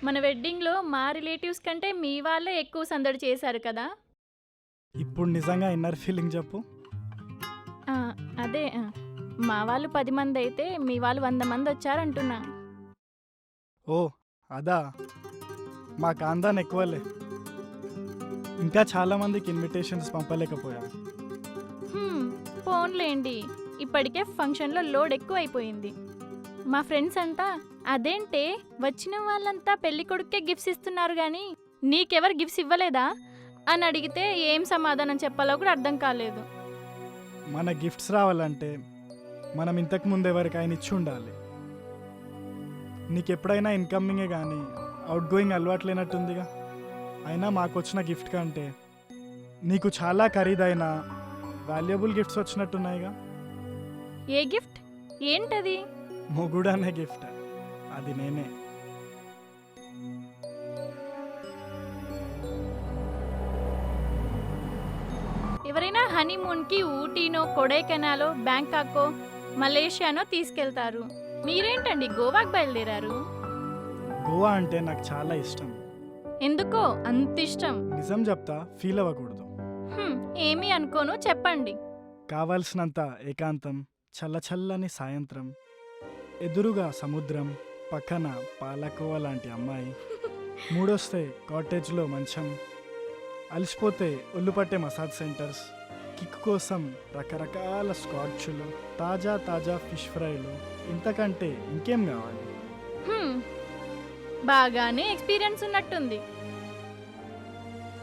మన వెడ్డింగ్లో మా రిలేటివ్స్ కంటే మీ వాళ్ళే ఎక్కువ సందడి చేశారు కదా. ఇప్పుడు నిజంగా ఇన్నర్ ఫీలింగ్ చెప్పు. అదే, మా వాళ్ళు 10 మంది అయితే మీ వాళ్ళు 100 మంది వచ్చారంటున్నా. ఓ అదా, మా కాందాన్ ఎక్కువలే. ఇంకా చాలా మందికి ఇన్విటేషన్స్ పంపలేకపోయాం. ఫోన్లేండి, ఇప్పటికే ఫంక్షన్లో లోడ్ ఎక్కువ అయిపోయింది. మా ఫ్రెండ్స్ అంతా అదేంటే వచ్చిన వాళ్ళంతా పెళ్లి కొడుకే గిఫ్ట్స్ ఇస్తున్నారు కానీ నీకెవరు గిఫ్ట్స్ ఇవ్వలేదా అని అడిగితే ఏం సమాధానం చెప్పాలో కూడా అర్థం కాలేదు. మన గిఫ్ట్స్ రావాలంటే మనం ఇంతకు ముందు ఎవరికైనా ఇచ్చి ఉండాలి. నీకు ఎప్పుడైనా ఇన్కమింగే కానీ అవుట్ గోయింగ్ అలవాటు లేనట్టుందిగా. అయినా మాకు వచ్చిన గిఫ్ట్ కంటే నీకు చాలా ఖరీదైన వాల్యుబుల్ గిఫ్ట్స్ వచ్చినట్టున్నాయిగా. ఏ గిఫ్ట్? ఏంటది? మొగుడు అనే గిఫ్ట్, అది నేనే. ఎవరైనా హనీమూన్కి ఊటీనో, కొడైకెనాలో, బ్యాంకాకో, మలేషియానో తీసుకెళ్తారు. మీరేంటండి గోవాకి బయలుదేరారు? గోవా అంటే నాకు చాలా ఇష్టం. ఎందుకో అంత ఇష్టం? నిజం చెప్తా, ఫీల్ అవ్వకూడదు. ఏమీ అనుకోను, చెప్పండి. కావలసినంత ఏకాంతం, చల్లచల్లని సాయంత్రం, ఎదురుగా సముద్రం, పక్కన పాలకోవ లాంటి అమ్మాయి, మూడొస్తే కాటేజ్లో మంచం, అలసిపోతే ఒళ్ళు పట్టే మసాజ్ సెంటర్స్, కిక్ కోసం రకరకాల స్కాచ్లు, తాజా తాజా ఫిష్ ఫ్రైలు, ఇంతకంటే ఇంకేం కావాలి? బాగానే ఎక్స్పీరియన్స్ ఉన్నట్టుంది.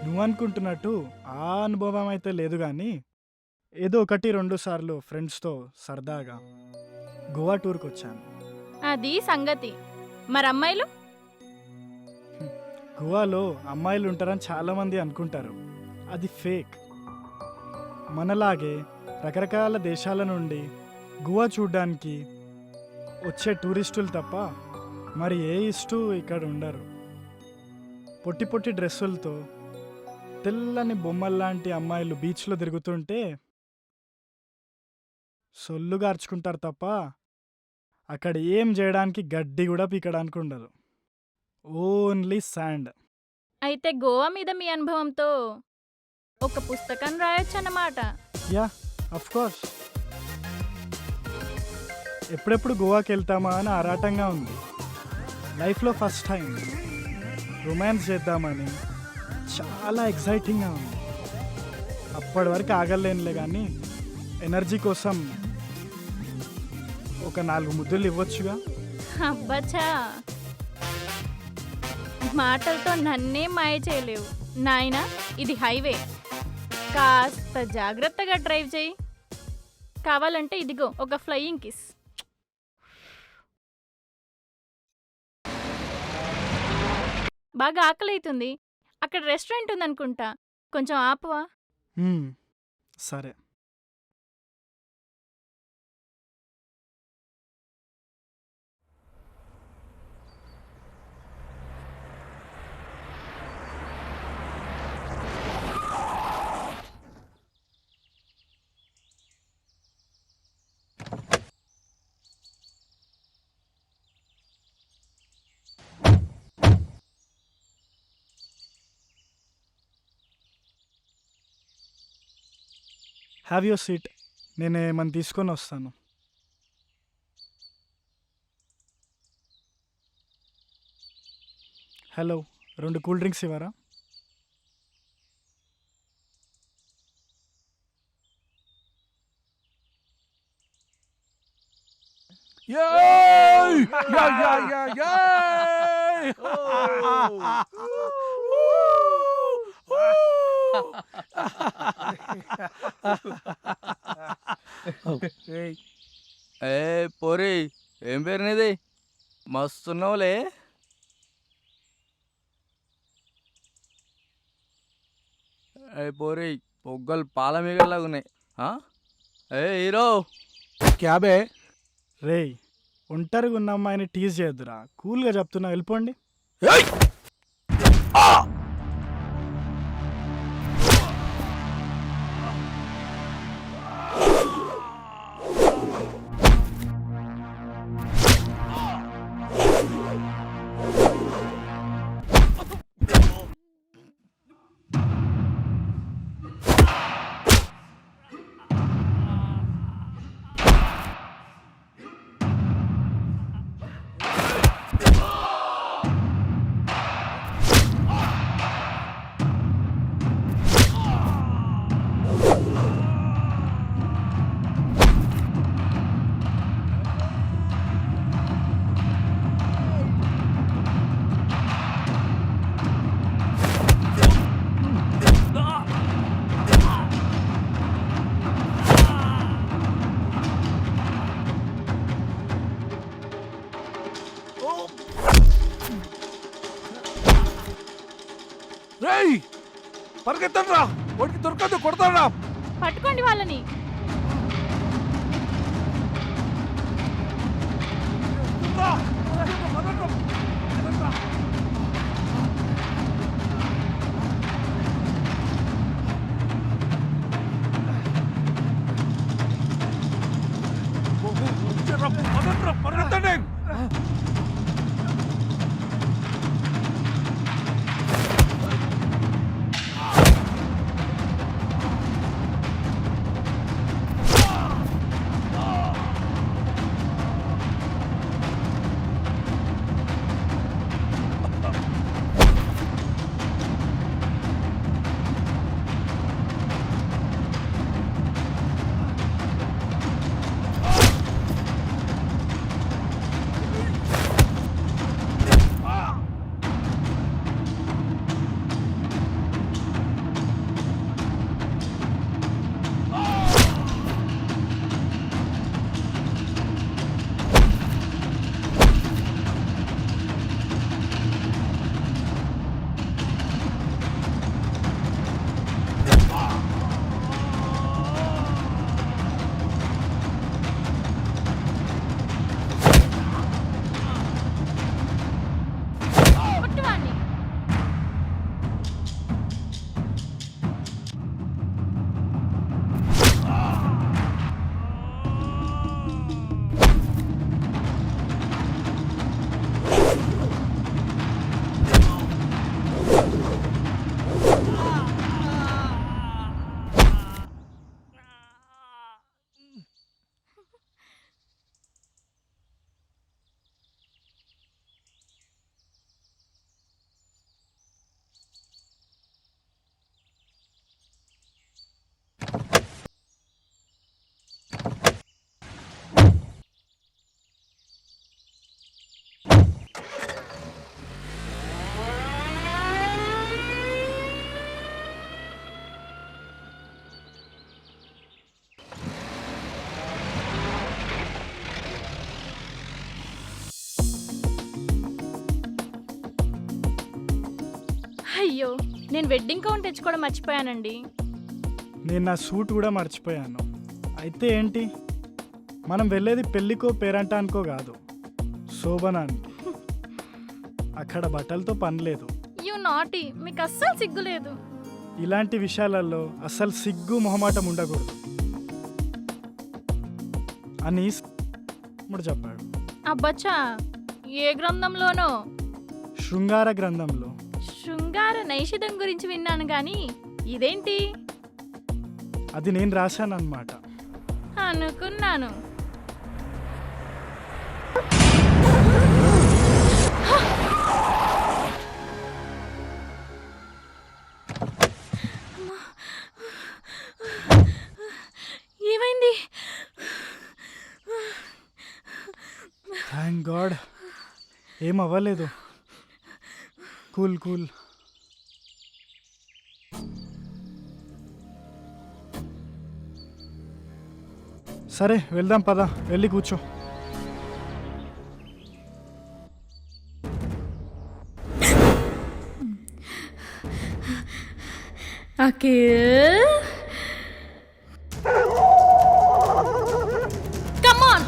నువ్వు అనుకుంటున్నట్టు ఆ అనుభవం అయితే లేదు కానీ ఏదో 1-2 సార్లు ఫ్రెండ్స్తో సరదాగా గోవా టూర్కి వచ్చాను. అది సంగతి. మరి అమ్మాయిలు? గోవాలో అమ్మాయిలు ఉంటారని చాలామంది అనుకుంటారు. అది ఫేక్. మనలాగే రకరకాల దేశాల నుండి గోవా చూడ్డానికి వచ్చే టూరిస్టులు తప్ప మరి ఏ ఇస్టు ఇక్కడ ఉండరు. పొట్టి పొట్టి డ్రెస్సులతో తెల్లని బొమ్మల్లాంటి అమ్మాయిలు బీచ్లో తిరుగుతుంటే సొల్లు గార్చుకుంటారు తప్ప అక్కడ ఏం చేయడానికి గడ్డి కూడా పీకడానికి ఉండదు. Only sand. అయితే గోవా మీద మీ అనుభవంతో ఒక పుస్తకం రాయొచ్చు అన్నమాట. Yeah, of course. ఎప్పుడెప్పుడు గోవాకి వెళ్తామా అని ఆరాటంగా ఉంది. లైఫ్లో ఫస్ట్ టైం రొమాన్స్ చేద్దామని చాలా ఎక్సైటింగ్గా ఉంది. అప్పటి వరకు ఆగలేనులే కానీ ఎనర్జీ కోసం ఒక 4 ముద్దులు ఇవ్వచ్చుగా. అబ్బచ్చా, మాటలతో నన్నే మాయ చేయలేవు నాయనా. ఇది హైవే, కాస్త జాగ్రత్తగా డ్రైవ్ చేయి. కావాలంటే ఇదిగో ఒక ఫ్లయింగ్ కిస్. బాగా ఆకలి అవుతుంది. అక్కడ రెస్టారెంట్ ఉందనుకుంటా, కొంచెం ఆపవా? సరే. Have your seat. నేను ఏమన్నా తీసుకొని వస్తాను. హలో, 2 కూల్ డ్రింక్స్ ఇవ్వరా? ఏ పోరి, ఏం పేరు నీది? మస్తున్నావులే. ఏ పోరి, పొగ్గలు పాల మీగలాగా ఉన్నాయి. ఏ హీరో, క్యాబే రేయ్, ఒంటరిగా ఉన్న అమ్మాయిని టీజ్ చేయొద్దురా. కూల్గా చెప్తున్నా, వెళ్ళిపోండి. పరిగెత్తండి రా, వాడికి దొరకదు, కొడతాడా. పట్టుకోండి వాళ్ళని. పరిగెత్తండి. అయ్యో, నేను వెడ్డింగ్ కౌంట్ తెచ్చుకోవడం మర్చిపోయానండి. నేను నా సూట్ కూడా మర్చిపోయాను. అయితే ఏంటి, మనం వెళ్ళేది పెళ్ళికో పేరంటానికో కాదు, శోభనానికి. అక్కడ బట్టలతో పని లేదు. యు నాటి, మీకు అస్సలు సిగ్గులేదు. ఇలాంటి విషయాలలో అస్సలు సిగ్గు మొహమాటం ఉండకూడదు అని ఇప్పుడు చెప్పాడు. అబ్బచ్చా, ఏ గ్రంథంలోనో? శృంగార గ్రంథంలో. శృంగార నైషిధం గురించి విన్నాను కానీ ఇదేంటి? అది నేను రాశాను అన్నమాట. అనుకున్నాను. ఏమైంది? థ్యాంక్ గాడ్, ఏం అవ్వలేదు. Cool cool. సరే వెళ్దాం, పద, వెళ్ళి కూర్చో. Akhil, come on.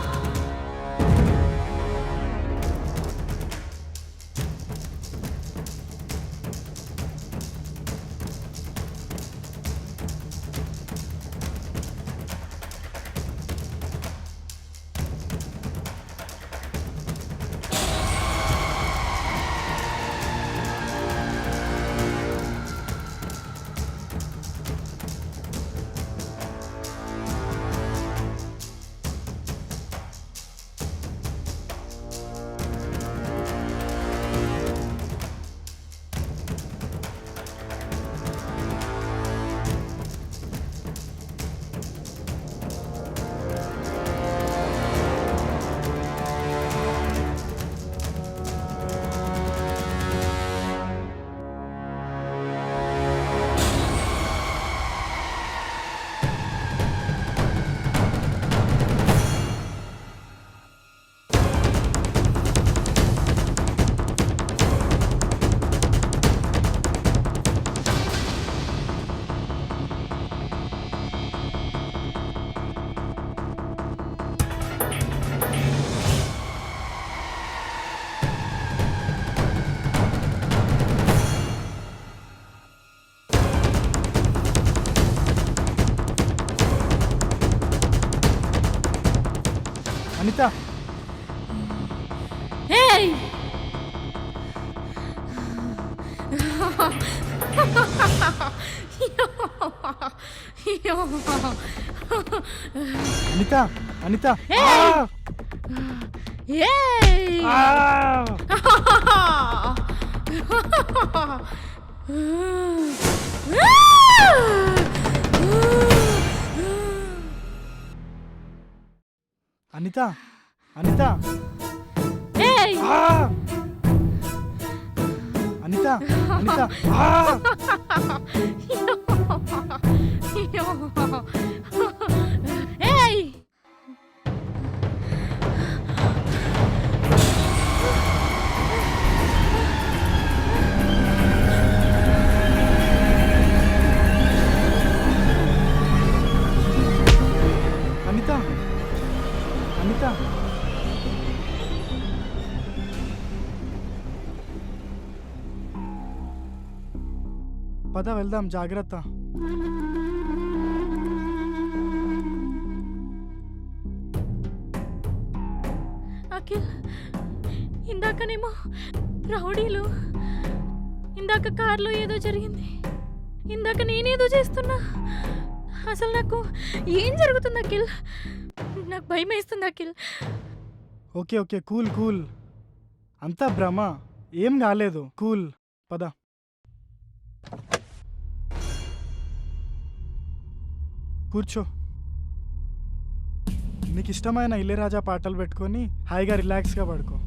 అనిత, ఏయ్, అనిత, అనిత. ఏయ్! ఏయ్! ఆ! అనిత, అనిత. ఏయ్! ఆ! అనిత, అనిత. ఆ! ఏయ్! అనిత, అనిత. పద వెళ్దాం, జాగ్రత్త. అఖిల్, ఇందాకనేమో రౌడీలు, ఇందాక కార్లో ఏదో జరిగింది, ఇందాక నేనేదో చేస్తున్నా. అసలు నాకు ఏం జరుగుతుంది అఖిల్? నాకు భయం వేస్తుంది Akhil. Okay okay, cool cool. అంతా భ్రమ, ఏం కాలేదు. కూల్, పద. కూర్చో. నీకు ఇష్టమైన ఇళయరాజా పాటలు పెట్టుకొని హాయిగా రిలాక్స్గా పడుకో.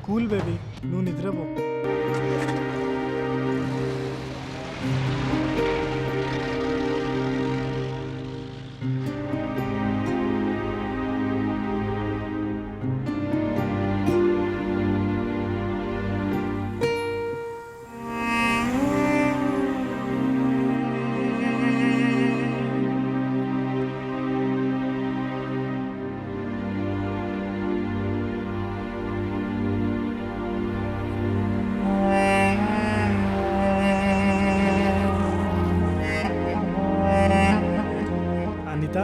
కూల్ బేబీ, నువ్వు నిద్రపో. Anita,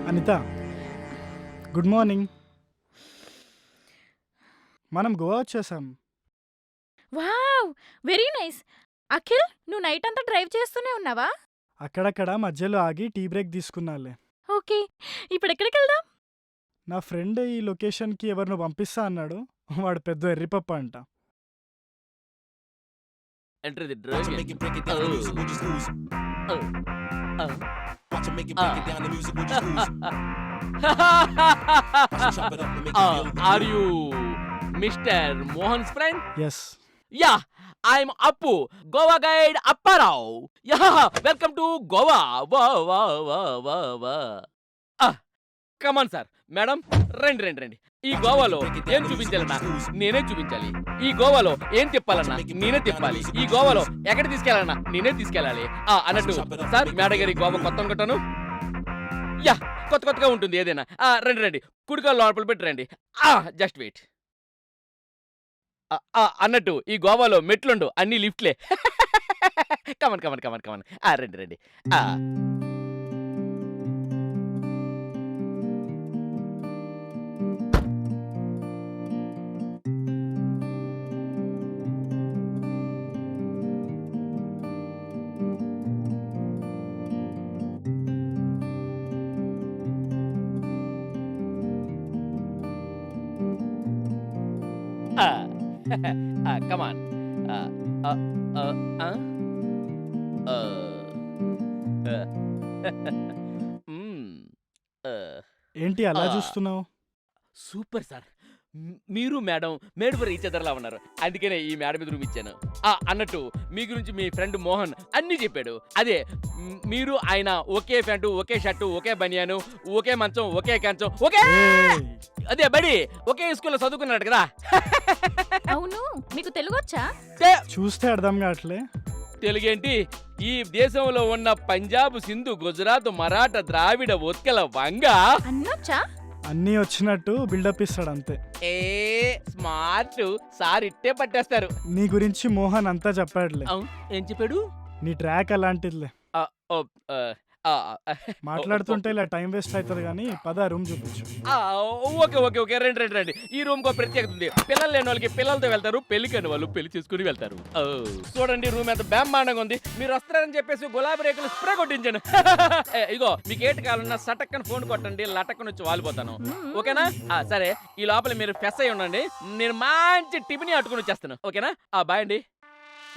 Anita, good morning. మనం గోవా వచ్చేసాం. Wow, very nice. అఖిల్, నువ్వు నైట్ అంతా డ్రైవ్ చేస్తూనే ఉన్నావా? అక్కడక్కడ మధ్యలో ఆగి టీ బ్రేక్ తీసుకున్నాలే. ఓకే, ఇప్పుడు ఎక్కడికి వెళ్దాం? నా ఫ్రెండ్ ఈ లొకేషన్కి ఎవరినో పంపిస్తా అన్నాడు. వాడు పెద్ద ఎర్రిపప్ప అంట. Enter the drug. Are you Mr. Mohan's friend? Yes. Yeah, I'm Appu, Goa guide Apparao. Yeah, welcome to Goa. Ah, come on, sir. Madam, రండి. ఈ గోవాలో ఏం చూపించాలన్నా నేనే చూపించాలి. ఈ గోవాలో ఏం తిప్పాలన్నా నేనే తిప్పాలి. ఈ గోవాలో ఎక్కడ తీసుకెళ్ళాలన్నా నేనే తీసుకెళ్ళాలి. అన్నట్టు సార్, మేడం గారి గోవా కొత్త అనుకుంటాను. యా, కొత్తగా ఉంటుంది ఏదైనా. రండి, కుడికాలు లోపల పెట్టి రండి. Just wait. అన్నట్టు ఈ గోవాలో మెట్లుండు, అన్ని లిఫ్ట్లే. కమన్. రండి. Come on. ఏంటి అలా చూస్తున్నావు? సూపర్ సార్, మీరు మేడం మేడ్ ఫర్ ఈచ్ అదర్లా ఉన్నారు. అందుకనే ఈ మేడం మీద రూమ్ ఇచ్చాను. అన్నట్టు మీ గురించి మీ ఫ్రెండ్ మోహన్ అన్నీ చెప్పాడు. అదే మీరు ఆయన ఒకే ప్యాంటు, ఒకే షర్టు, ఒకే బనియాను, ఒకే మంచం, ఒకే కంచం, ఒకే అదే బడి ఒకే స్కూల్లో చదువుకున్నాడు కదా. అవును, మీకు తెలుగు వచ్చా? చూస్తే అర్థం కావట్లే. తెలుగేంటి, ఈ దేశంలో ఉన్న పంజాబ్, సింధు, గుజరాత్, మరాఠా, ద్రావిడ, ఉత్కల, వంగ అన్నొచ్చా? అన్నీ వచ్చినట్టు బిల్డప్ ఇస్తాడు అంతే. స్మార్ట్ సార్, ఇట్టే పట్టేస్తారు. నీ గురించి మోహన్ అంతా చెప్పాడులే. ఏం చెప్పాడు? నీ ట్రాక్ అలాంటిదిలే. మాట్లాడుతుంటే ఇలా టైం వేస్ట్ అవుతుంది కానీ పద రూమ్ చూపించు. ఓకే, రండి. ఈ రూమ్ కో ప్రత్యేకత ఉంది. పిల్లలు లేని వాళ్ళకి పిల్లలతో వెళ్తారు, పెళ్లికని వాళ్ళు పెళ్లి చేసుకుని వెళ్తారు. చూడండి రూమ్ ఎంత బ్రహ్మాండంగా ఉంది. మీరు వస్తారని చెప్పేసి గులాబీ రేకులు స్ప్రే కొట్టించాను. ఇగో మీకు ఏటి కావాలన్నా సటక్కని ఫోన్ కొట్టండి, లటక్కని వచ్చి వాలిపోతాను. ఓకేనా? సరే, ఈ లోపల మీరు ఫ్రెష్ అయ్యి ఉండండి. నేను మంచి టిఫిన్ అట్టుకుని వచ్చేస్తాను. ఓకేనా? బాయ్ అండి.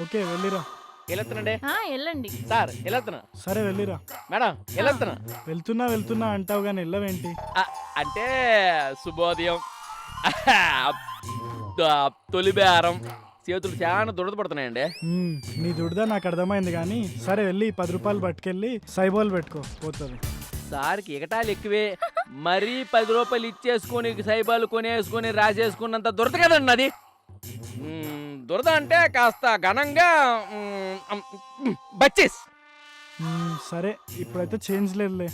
ఓకే, వెళ్ళిరా. వెళ్ళొస్తానండి. వెళ్ళండి సార్, వెళ్ళొస్తున్నా. సరే వెళ్ళిరా. మేడం, వెళ్ళొస్తున్నా. వెళ్తున్నా అంటావు కానీ వెళ్ళవేంటి? అంటే శుభోదయం, తొలి బేరం, చేతులు చాలా దురదపడుతున్నాయండి. నీ దుడదా నాకు అర్థమైంది కానీ సరే వెళ్ళి 10 రూపాయలు పట్టుకెళ్ళి సైబాల్ పెట్టుకో, పోతుంది. సార్కి ఎగటాలు ఎక్కువే. మరీ 10 రూపాయలు ఇచ్చేసుకొని సైబాలు కొనేసుకొని రాసేసుకున్నంత దురద కదండి అది. దురద అంటే కాస్త ఘనంగా బచ్చేస్. సరే, ఇప్పుడైతే చేంజ్ లేదులే.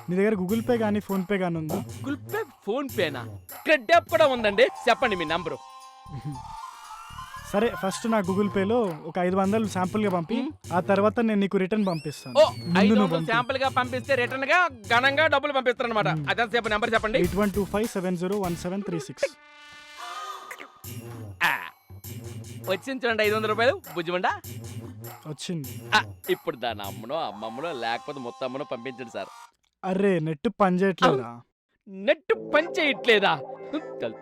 నీ దగ్గర గూగుల్ పే కానీ ఫోన్ పే కానీ ఉందా? గూగుల్ పే, ఫోన్ పేనా? క్రెడిట్ యాప్ కూడా ఉందండి. చెప్పండి మీ నంబరు. సరే, ఫస్ట్ నా గూగుల్ పేలో ఒక 500 శాంపుల్ గా పంపి, ఆ తర్వాత నేను నీకు రిటర్న్ పంపిస్తాను. 500 శాంపుల్ గా పంపిస్తే రిటర్న్ గా ఘనంగా డబ్బులు పంపిస్తారు అనమాట. అదే సేపు నెంబర్ చెప్పండి. 8125701736. వచ్చింది చూడండి 500 రూపాయలు. బుజ్జిమండా వచ్చింది. ఇప్పుడు దాని అమ్మనో అమ్మమ్మనో లేకపోతే మొత్తం అమ్మనో పంపించండి సార్. అరే, నెట్ పని చేయట్లేదా? నెట్ పని చేయట్లేదా?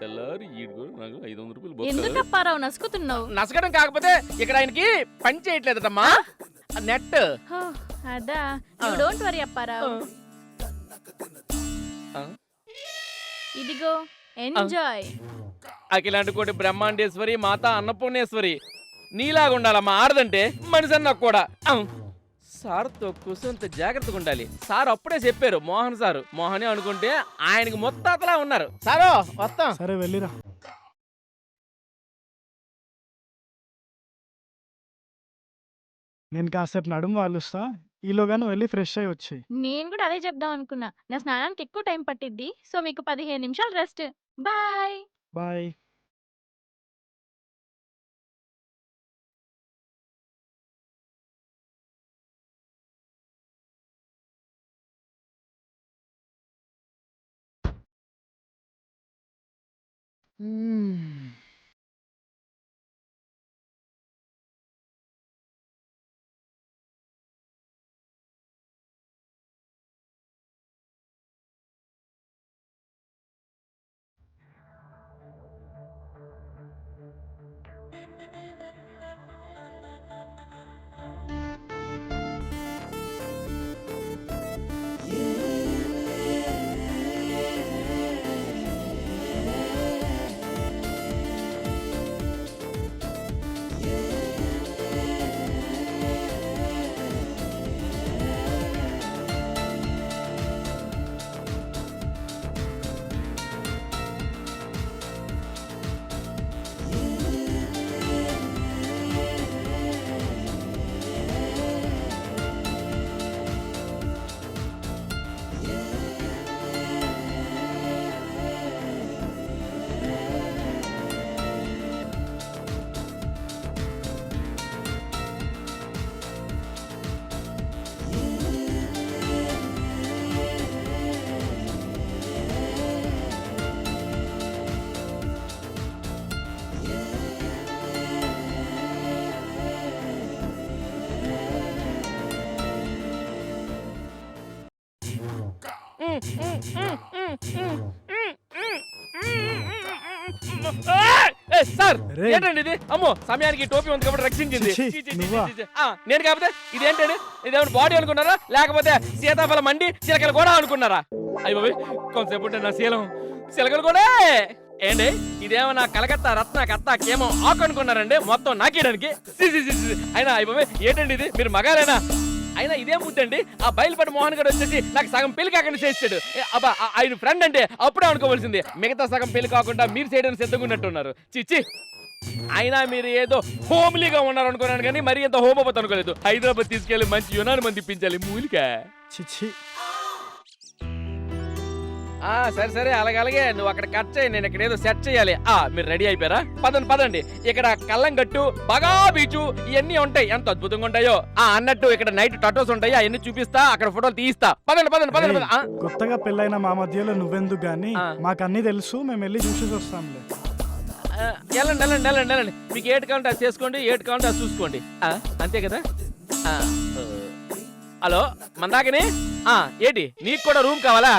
తెల్లారు ఈడు నాకు 500 రూపాయలు. ఎందుకు అప్పారావు నసుకుతున్నావు? నసగడం కాకపోతే ఇక్కడ ఆయనకి పని చేయట్లేదమ్మా నెట్. అదా, యు డోంట్ వరీ అప్పారావు. ఇదిగో ఎంజాయ్. అఖిలాంటి కోటి బ్రహ్మాండేశ్వరి మాత అన్నపూర్ణేశ్వరి నీలాగా ఉండాలమ్మా ఆడదంటే మనిషి అన్న కూడా. సార్తో కుసంత జాగ్రత్తగా ఉండాలి. సార్ అప్పుడే చెప్పారు, మోహన్ సారు. మోహనే అనుకుంటే ఆయనకి మొత్తాతలా ఉన్నారు. సారో వస్తాం. సరే వెళ్ళిరా. నేను కాసేపు నడుము వాలుస్తా, ఈలోగాను వెళ్ళి ఫ్రెష్ అయ్యి వచ్చి. నేను కూడా అదే చెప్దాం అనుకున్నా. నా స్నానానికి ఎక్కువ టైం పట్టిద్ది. సో మీకు 15 నిమిషాలు రెస్ట్. బాయ్. బాయ్. సార్ అరే. ఏంటండి ఇది? అమ్మో సమయానికి టోపీ ఉంది కాబట్టి రక్షించింది. ఛీ, ఛీ, ఛీ, ఛీ, నువ్వా? ఛీ, ఛీ. నేను కాకపోతే ఇదేంటండి? ఇదేమైనా బాడీ అనుకున్నారా లేకపోతే సీతాఫలం మండి చిలకలు కూడా అనుకున్నారా? అయ్యి బాబోయ్, కొంతసేపు ఉంటే నా శీలం చిలకలు కూడా ఏంటి? ఇదేమన్నా కలకత్తా రత్న కత్తా కేమో ఆకు అనుకున్నారండి మొత్తం నాకేయడానికి. అయినా అయ్యి బాబోయ్ ఏంటండి ఇది? మీరు మగాలేనా? అయినా ఇదేం బుద్ధండి? ఆ బయలుపడి మోహన్ గారు వచ్చేసి నాకు సగం పెళ్లి కాకుండా చేసాడు. అబ్బా ఆయన ఫ్రెండ్ అంటే అప్పుడే అనుకోవాల్సింది. మిగతా సగం పెళ్లి కాకుండా మీరు చేయడానికి సిద్ధంగా ఉన్నట్టున్నారు. చిచ్చి, అయినా మీరు ఏదో హోమ్లీగా ఉన్నారు అనుకున్నాను కానీ మరీ ఎంత హోమోపతి అనుకోలేదు. హైదరాబాద్ తీసుకెళ్లి మంచి యునాని మంది ఇప్పించాలి మూలిక. చిచ్చి. సరే సరే అలాగే నువ్వు అక్కడ కట్ చేయి, నేను ఇక్కడ ఏదో సెట్ చేయాలి. మీరు రెడీ అయిపోయారా? పదండి. ఇక్కడ కల్లంగట్టు, బగా బీచ్ ఇవన్నీ ఉంటాయి. ఎంత అద్భుతంగా ఉంటాయో. అన్నట్టు ఇక్కడ నైట్ టటోస్ ఉంటాయి, అవన్నీ చూపిస్తా, అక్కడ ఫోటోలు తీస్తా. పదండి. కొత్తగా పెళ్ళైన మా మధ్యలో నువ్వెందుకు గానీ, మాకు అన్ని తెలుసు, మేము వెళ్ళి చూసేసి వస్తాంలే. వెళ్ళండి. మీకు ఏటు కావాలంటే అది చేసుకోండి, ఏటు కావాలంటే అది చూసుకోండి. అంతే కదా? హలో మందాకిని, ఏంటి నీకు కూడా రూమ్ కావాలా?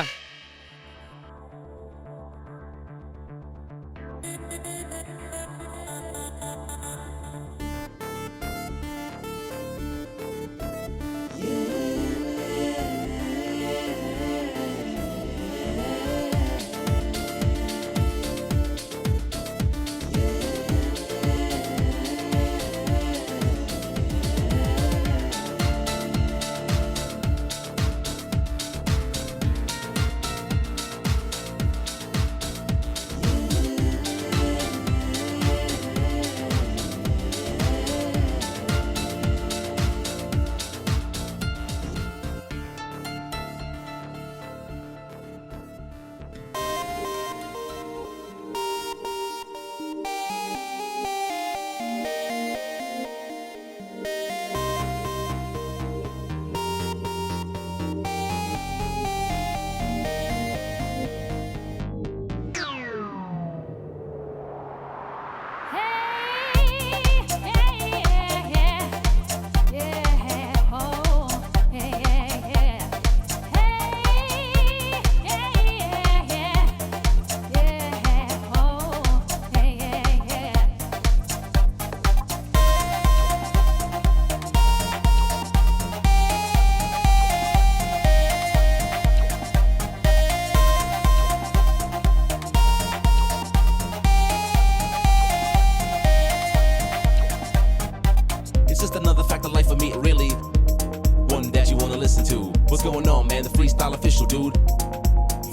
dude.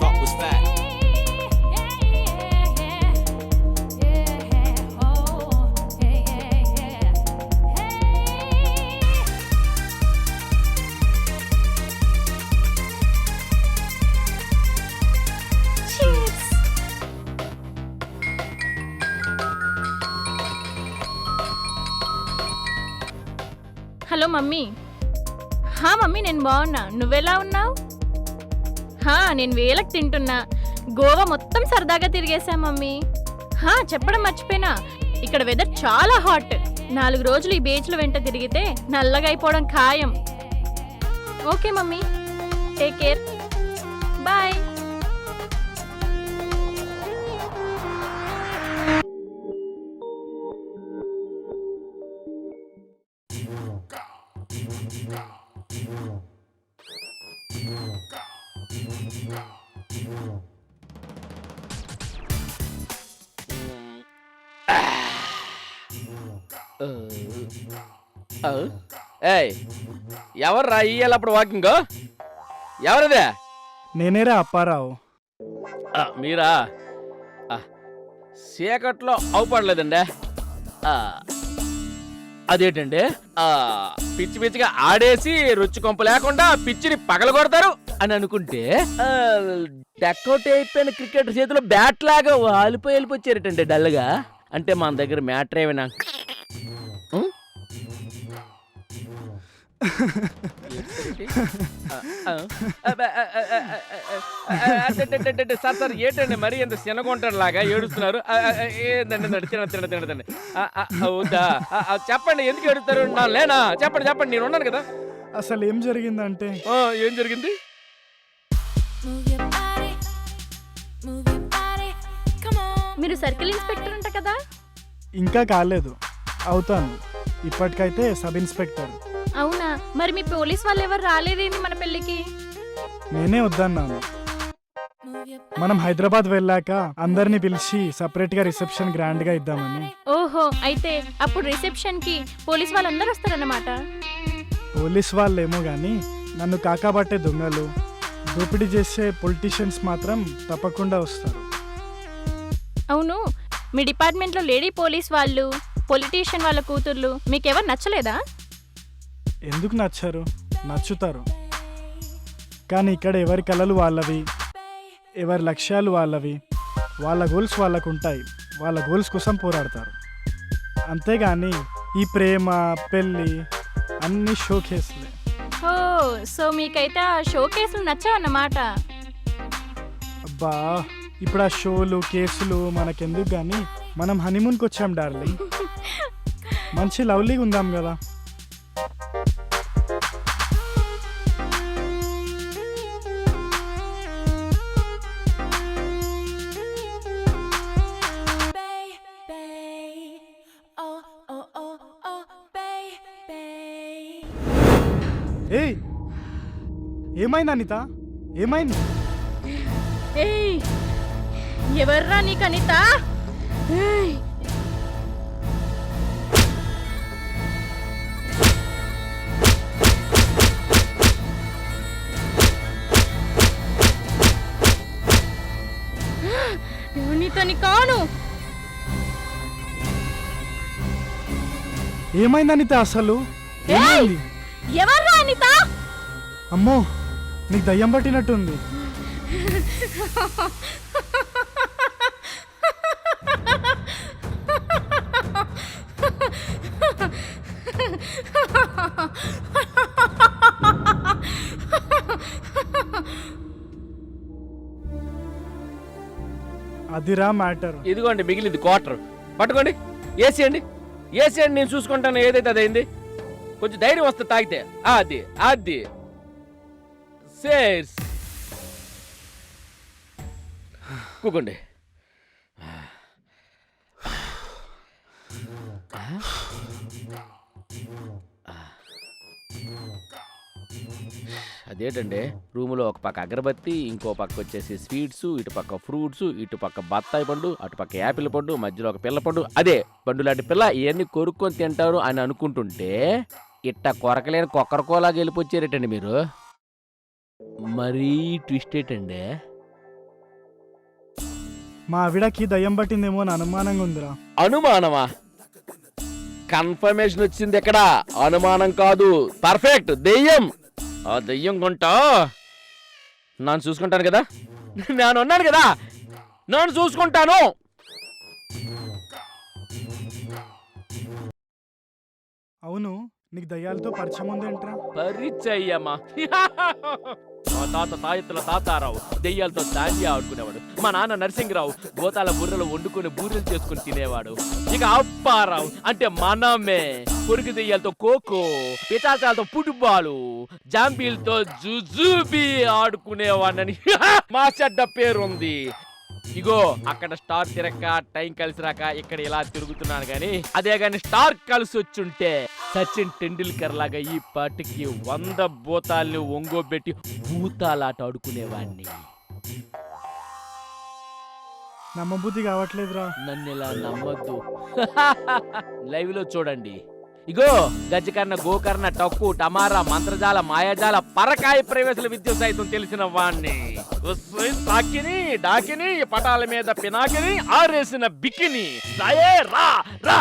Fuck was fat. Hello mummy. హా మమ్మీ, నేను బాగున్నా. నువ్వెలా ఉన్నావు? హా, నేను వేలకు తింటున్నా. గోవా మొత్తం సరదాగా తిరిగేశా మమ్మీ. హా, చెప్పడం మర్చిపోయినా, ఇక్కడ వెదర్ చాలా హాట్. 4 రోజులు ఈ బీచ్ల వెంట తిరిగితే నల్లగా అయిపోవడం ఖాయం. Okay mummy, take care, bye. ఏయ్, ఎవర్రా ఇయ్యాలప్పుడు వాకింగ్? ఎవరదే? నేనేరా అప్పారావు. మీరా? చీకట్లో అవుపడలేదండి. అదేంటండి, పిచ్చి పిచ్చిగా ఆడేసి రుచి కొంప లేకుండా పిచ్చిని పగలగొడతారు అని అనుకుంటే డక్అవుట్ అయిపోయిన క్రికెట్ చేతిలో బ్యాట్ లాగా వాలిపోయి వెళ్ళిపోచ్చారటండి డల్గా. అంటే మన దగ్గర మ్యాటర్ ఏమైనా? సార్ సార్ ఏంటండి మరి ఎంత చిన్నగుంటాడు లాగా ఏడుస్తున్నారు? తినండి. అవుదా, చెప్పండి, ఎందుకు ఏడుస్తారు? నా లేనా? చెప్పండి చెప్పండి, నేను ఉన్నాను కదా. అసలు ఏం జరిగిందంటే, ఏం జరిగింది? మీరు సర్కిల్ ఇన్స్పెక్టర్ అంట కదా? ఇంకా కాలేదు, అవుతాను. ఇప్పటికైతే సబ్ ఇన్స్పెక్టర్. అవునా? మరి మీ పోలీస్ వాళ్ళు ఎవరు రాలేదేంది మన పెళ్ళికి? నేనే వద్దన్నాను. మనం హైదరాబాద్ వెళ్ళాక అందరినీ పిలిచి సపరేట్ గా రిసెప్షన్ గ్రాండ్ గా ఇద్దామని. ఓహో, అయితే అప్పుడు రిసెప్షన్ కి పోలీస్ వాళ్ళందరూ వస్తారన్నమాట. పోలీస్ వాళ్ళేమో గాని నన్ను కాకాబట్టే దొంగలు, దోపిడీ చేసే పొలిటీషియన్స్ మాత్రం తప్పకుండా వస్తారు. అవును, మీ డిపార్ట్మెంట్లో లేడీ పోలీస్ వాళ్ళు, పొలిటీషియన్ వాళ్ళ కూతుర్లు మీకెవరు నచ్చలేదా? ఎందుకు నచ్చరు? నచ్చుతారు. కానీ ఇక్కడ ఎవరి కళలు వాళ్ళవి, ఎవరి లక్ష్యాలు వాళ్ళవి, వాళ్ళ గోల్స్ వాళ్ళకు ఉంటాయి. వాళ్ళ గోల్స్ కోసం పోరాడతారు. అంతేగాని ఈ ప్రేమ, పెళ్ళి అన్ని షో కేసులే. ఓ, సో మీకైతే ఆ షో కేసులు నచ్చవన్నమాట. అబ్బా, ఇప్పుడు ఆ షోలు కేసులు మనకెందుకు కానీ మనం హనీమూన్కి వచ్చాం డార్లింగ్. మంచి లవ్లీగా ఉందాం కదా. ఏయ్, ఏమైంది అనిత? ఏమైంది? ఏయ్, ఎవర్రా నీకు అనిత? ఏయ్, అనితని కాను. ఏమైంది అనిత అసలు? ఏయ్, ఎవర్రా అనిత? అమ్మో, నీకు దయ్యం పట్టినట్టుంది. అదిరా మ్యాటర్. ఇదిగోండి మిగిలింది క్వార్టర్, పట్టుకోండి. వేసేయండి, వేసేయండి, నేను చూసుకుంటాను. ఏదైతే అదైంది. కొంచెం ధైర్యం వస్తే తాగితే. అది అది సేర్స్ కూకోండి. అదేంటండి, రూములో ఒక పక్క అగరబత్తి, ఇంకో పక్క వచ్చేసి స్వీట్స్, ఇటు పక్క ఫ్రూట్స్, ఇటు పక్క బత్తాయి పండు, అటు పక్క యాపిల్ పండు, మధ్యలో ఒక పిల్ల పండు, అదే పండు లాంటి పిల్ల. ఇవన్నీ కొరుక్కొని తింటారు అని అనుకుంటుంటే ఇట్ట కొరకలేని కొక్కరకోలాగా వెళ్ళిపోచ్చారేటండి మీరు. మరీ ట్విస్ట్ ఏంటండి? మా ఆవిడకి దయ్యం పట్టిందేమో అని అనుమానంగా ఉందిరా. అనుమానమా? కన్ఫర్మేషన్ వచ్చింది ఎక్కడ? అనుమానం కాదు, పర్ఫెక్ట్ దెయ్యం. ఆ దెయ్యం కొంట నన్ను చూసుకుంటాను కదా, నేను ఉన్నాను కదా, నన్ను చూసుకుంటాను. అవును, నీకు దయ్యాలతో పరిచయం ఉందేంట్రా? పరిచయమా? మా తాత తాయెత్తుల తాతారావు దెయ్యాలతో దాండి ఆడుకునేవాడు. మా నాన్న నరసింహరావు గోతాల బుర్రలు వండుకొని బూరెలు చేసుకుని తినేవాడు. ఇక అప్పారావు అంటే మనమే పొరుగు దెయ్యాలతో ఖోఖో, పిచాచాలతో ఫుట్బాలు, జాంబీలతో జుజుబీ ఆడుకునేవాడని మా చెడ్డ పేరుంది. ఇగో అక్కడ స్టార్ తిరక్క టైం కలిసి రాక ఇక్కడ ఇలా తిరుగుతున్నాను గాని, అదే గాని స్టార్ కలిసి వచ్చుంటే సచిన్ టెండూల్కర్ లాగా ఈ పాటికి 100 భూతాల్ని ఒంగోబెట్టి భూతాలాట ఆడుకునేవాడిని. నమ్మబుద్ధి కావట్లేదురా. నన్ను ఇలా నమ్మద్దు. లైవ్ లో చూడండి. ఇగో గజకర్ణ, గోకర్ణ, టక్కు, టమారా, మంత్రజాల, మాయాజాల, పరకాయ ప్రవేశల విద్య సైతం తెలిసిన వాణ్ణి. తాకిని డాకిని పటాల మీద పినాకిని ఆరేసిన బికిని రా రా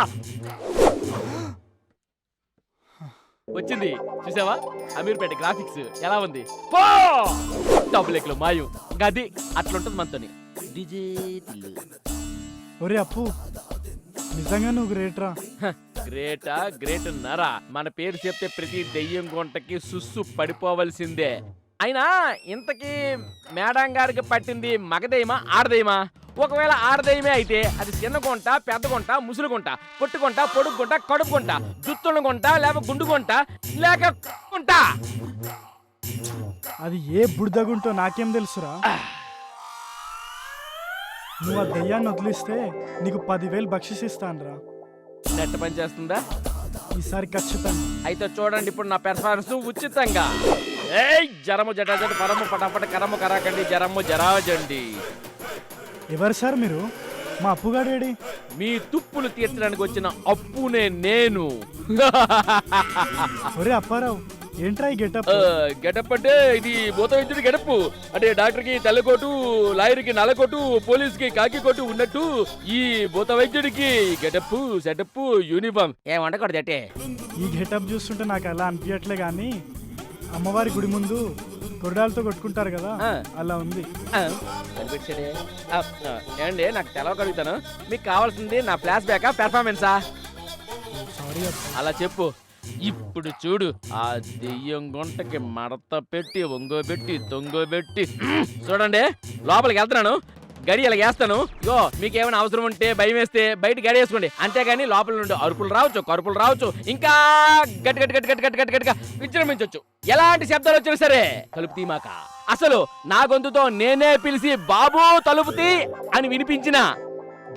వచ్చింది. చూసావా అమీర్పేట గ్రాఫిక్స్ ఎలా ఉంది? పో డబ్బులెక్కలు మాయం. గది అట్లుంటది మనతోని. ఒరే అప్పు, నిజంగా నువ్వు గ్రేట్రా. గ్రేటా? గ్రేట్ నరా? మన పేరు చెప్తే ప్రతి దెయ్యం గుంటకి సుస్సు పడిపోవలసిందే. అయినా ఇంతకీ మేడం గారికి పట్టింది మగదయ్యమా ఆడదయ్యమా? ఒకవేళ ఆడదయ్యమే అయితే అది చిన్న గుంట, పెద్ద గుంట, ముసులు గుంట, పొట్టు గుంట, పొడుగు గుంట, కడుపు గుంట, జుత్తుల గుంట, లేక గుండు గుంట, లేక గుంట. అది ఏ బుడిదగుంటో నాకేం తెలుసురా. నువ్వు ఆ దయ్యాన్ని వదిలిస్తే నీకు 10,000 బక్షిస్ ఇస్తానురా. నెట్ పని చేస్తుందా? ఈసారి ఖచ్చితంగా. అయితే చూడండి ఇప్పుడు నా పెర్ఫార్మెన్స్ ఉచితంగా. ఏయ్ జరము జటాజట పరము పటాపట కరము కరాకండి జరము జరాజండి. ఎవరు సార్ మీరు? మా అప్పుగాడేడి? మీ తుప్పులు తీర్చడానికి వచ్చిన అప్పునే నేను. ఒరే అప్పారావు, ఏంట్రా ఈ గెటప్? గెటప్ అంటే ఇది భూత వైద్యుడి గెటప్. అంటే డాక్టర్ కి తెల్లకోటు, లాయర్ కి నల్లకోటు, పోలీస్ కి కాకి కోటు ఉన్నట్టు ఈ భూత వైద్యుడికి గెటప్, సెటప్, యూనిఫామ్ ఏమంటకూడదు. అంటే ఈ గెటప్ చూస్తుంటే నాకు అలా అనిపించట్లే గానీ, అమ్మవారి గుడి ముందు కొరడాలతో కొట్టుకుంటారు కదా, అలా ఉంది. ఏమండి నాకు తెలవగలుగుతాను. మీకు కావాల్సింది నా ఫ్లాష్ బ్యాకా పెర్ఫార్మెన్సా? సారీ అలా చెప్పు. ఇప్పుడు చూడు, ఆ దెయ్యం గుంటకి మడత పెట్టి ఒంగోబెట్టి తొంగోబెట్టి చూడండి. లోపలికి వెళ్తున్నాను, గడి ఇలా వేస్తాను. ఇగో మీకేమైనా అవసరం ఉంటే భయం వేస్తే బయట గడి వేసుకోండి. అంతేగాని లోపల నుండి అరుపులు రావచ్చు, కరుపులు రావచ్చు, ఇంకా గట్టి గట్టి గట్టి గట్టి గట్టి గట్టి గట్టిగా విజృంభించవచ్చు. ఎలాంటి శబ్దాలు వచ్చినా సరే తలుపు తీమాక. అసలు నా గొంతుతో నేనే పిలిచి బాబు తలుపు తీ అని వినిపించిన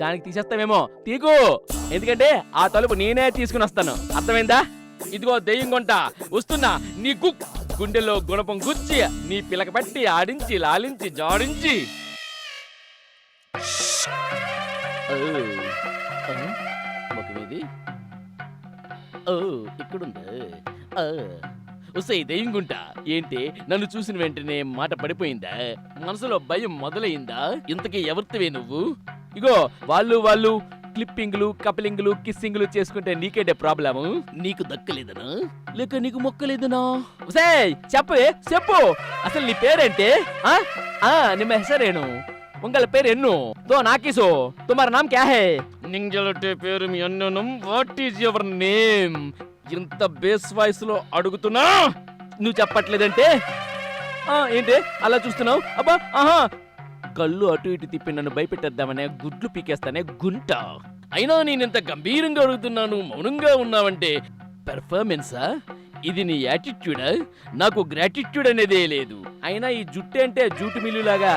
దానికి తీసేస్తామేమో. తీకు, ఎందుకంటే ఆ తలుపు నేనే తీసుకుని వస్తాను. అర్థమైందా? ఇదిగో దెయ్యం గుంట వస్తున్నా. నీ గుండెల్లో గుణపం గుచ్చి నీ పిలక పట్టి ఆడించి లాలించి జాడించి. మొక్కమేది ఇక్కడుందా? వస్తే దెయ్యం గుంట ఏంటి నన్ను చూసిన వెంటనే మాట పడిపోయిందా? మనసులో భయం మొదలైందా? ఇంతకీ ఎవరితివే నువ్వు? ఇగో వాళ్ళు క్లిప్పింగ్లు, కపిలింగ్లు, కిస్సింగ్లు చేసుకుంటే నీకేంటే ప్రాబ్లము? నీకు దక్కలేదనా లేక నీకు మొక్కలేదనా? చెప్పే చెప్పు, అసలు నీ పేరేంటి? నిమ్మ హెసరేను, ఉంగల పేరు ఎన్ను తో నాకిసో, తుమార నామ్ క్యా హై? నింగలటే పేరు మీ అన్ననం. What is your name? ఇంత బేస్ వాయిస్ లో అడుగుతున్నా నువ్వు చెప్పట్లేదంటే ఏంటి అలా చూస్తున్నావు? అబ్బా ఆహా, కళ్ళు అటు ఇటు తిప్పి నన్ను భయపెట్టేద్దామనే గుడ్లు పీకేస్తానే గుంట. అయినా నేనింత గంభీరంగా అడుగుతున్నాను, మౌనంగా ఉన్నావంటే పెర్ఫార్మెన్సా? ఇది నీ యాటిట్యూడా? నాకు గ్రాటిట్యూడ్ అనేదే లేదు. అయినా ఈ జుట్టు అంటే జూటు మిల్లులాగా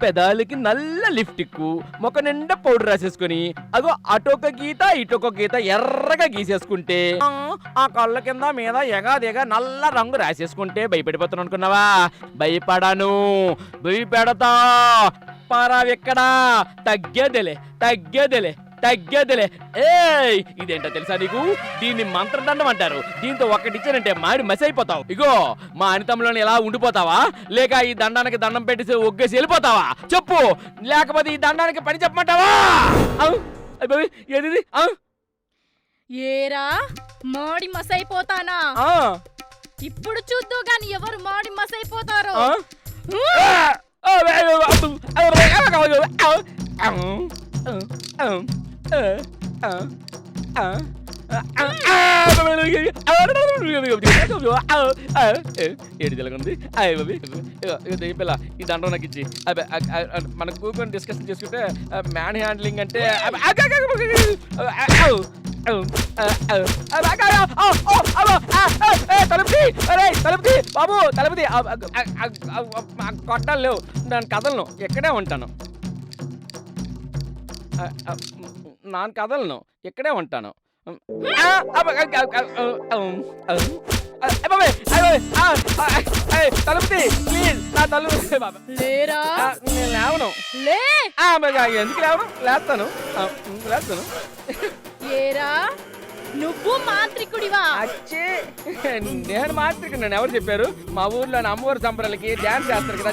పెదాలకి నల్ల లిప్టిక్, మొక్క నిండా పౌడర్ రాసేసుకుని అగో అటొక గీత ఇటొక గీత ఎర్రగా గీసేసుకుంటే ఆ కళ్ళ కింద మీద ఎగాదిగా నల్ల రంగు రాసేసుకుంటే భయపడిపోతాను అనుకున్నావా? భయపడాను, భయపెడతా. పరావెక్కడా? తగ్గేదేలే తగ్గేదిలే. ఏయ్ ఇదేంటో తెలుసా నీకు? దీన్ని మంత్రదండం అంటారు. దీంతో ఒక్కటిచ్చానంటే మాడి మసి అయిపోతావు. ఇగో మా అనితంలోని ఎలా ఉండిపోతావా, లేక ఈ దండానికి దండం పెట్టి ఒగ్గేసి వెళ్ళిపోతావా చెప్పు, లేకపోతే ఈ దండానికి పని చెప్పమంటావా? ఏది? ఏరా మాడి మసైపోతానా? ఇప్పుడు చూద్దు గాని ఎవరు మాడి మసైపోతారో. ఏడు తెలుగుంది పిల్ల ఈ దండం నాకు ఇచ్చి మనం కూర్చొని డిస్కషన్ చేసుకుంటే మ్యాన్ హ్యాండ్లింగ్ అంటే తలుపుతి బాబు తలుపుతి కొట్టాలు లేవు, నేను కదలను, ఎక్కడే ఉంటాను. నాన్న కదలను, ఇక్కడే ఉంటాను. తలుపుతి ప్లీజ్, నా తలుపు. లేరా నేను లేవను. లే. ఎందుకు లేవను? లేస్తాను. ఏరా నువ్వు మాంత్రికుడివా? అచ్చే నేను మాత్రం నన్ను ఎవరు చెప్పారు? మా ఊర్లో అమ్మవారి సంబరాలకి డ్యాన్స్ చేస్తారు కదా,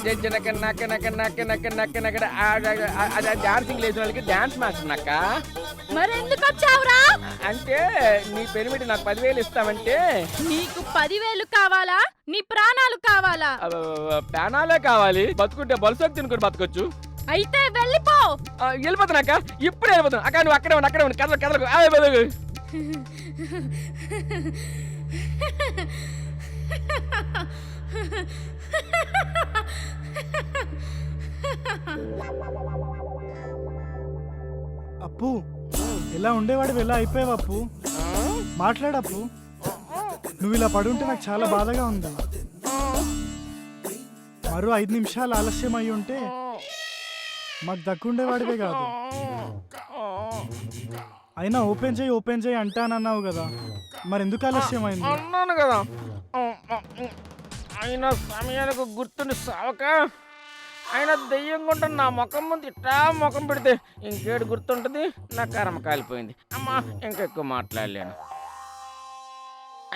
డాన్సింగ్ లేచిన వాళ్ళకి డ్యాన్స్ మాస్టర్ నక్క. మరెందుకు వచ్చావురా? అంటే నీ పెరిమిటి నాకు 10,000 ఇస్తామంటే. నీకు 10,000 కావాలా? నీ ప్రాణాలు కావాలా? ప్రాణాలే కావాలి, బతుకుంటే బలుసోకి తినుకొని బతకొచ్చు. అయితే వెళ్ళిపో. వెళ్ళిపోతున్నాక ఇప్పుడు వెళ్ళిపోతాను. అక్కడ నువ్వు అక్కడే ఉండి కదలకు. అప్పు ఎలా ఉండేవాడు ఎలా అయిపోయావు అప్పు? మాట్లాడప్పు. నువ్వు ఇలా పడుంటే నాకు చాలా బాధగా ఉంది. మరో 5 నిమిషాలు ఆలస్యం అయి ఉంటే మాకు దక్కుండేవాడివే కాదు. అయినా ఓపెన్ చేయి అంటానన్నావు కదా, మరి ఎందుకు ఆలస్యం అయింది? అన్నాను కదా, అయినా సమయానికి గుర్తుండి సావక, అయినా దెయ్యం కొంటే నా ముఖం ముందు ఇట్టా ముఖం పెడితే ఇంకేడు గుర్తుంటుంది. నా కర్మ కాలిపోయింది. అమ్మా ఇంకెక్కువ మాట్లాడలేను.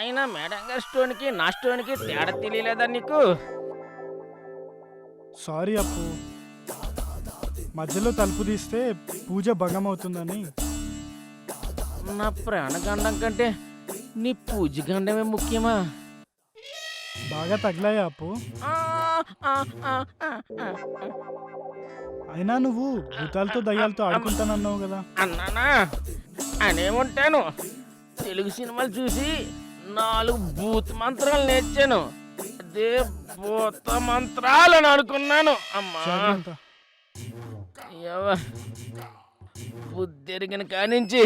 అయినా మేడం గారి స్టోన్కి నా స్టోన్కి తేడా తెలియలేదా నీకు? సారీ అప్పు, మధ్యలో తలుపు తీస్తే పూజ భంగం అవుతుందని. నా ప్రాణగండం కంటే నీ పూజ గండమే ముఖ్యమా? బాగా తగిలాయా అప్పు? అయినా నువ్వు భూతాలతో దయ్యాలతో ఆడుకుంటానన్నావు కదా. అన్నానా? అనేముంటాను. తెలుగు సినిమాలు చూసి 4 భూత మంత్రాలు నేర్చాను. అదే భూత మంత్రాలు అని అనుకున్నాను. అమ్మా బుద్ధెరిగిన కానించి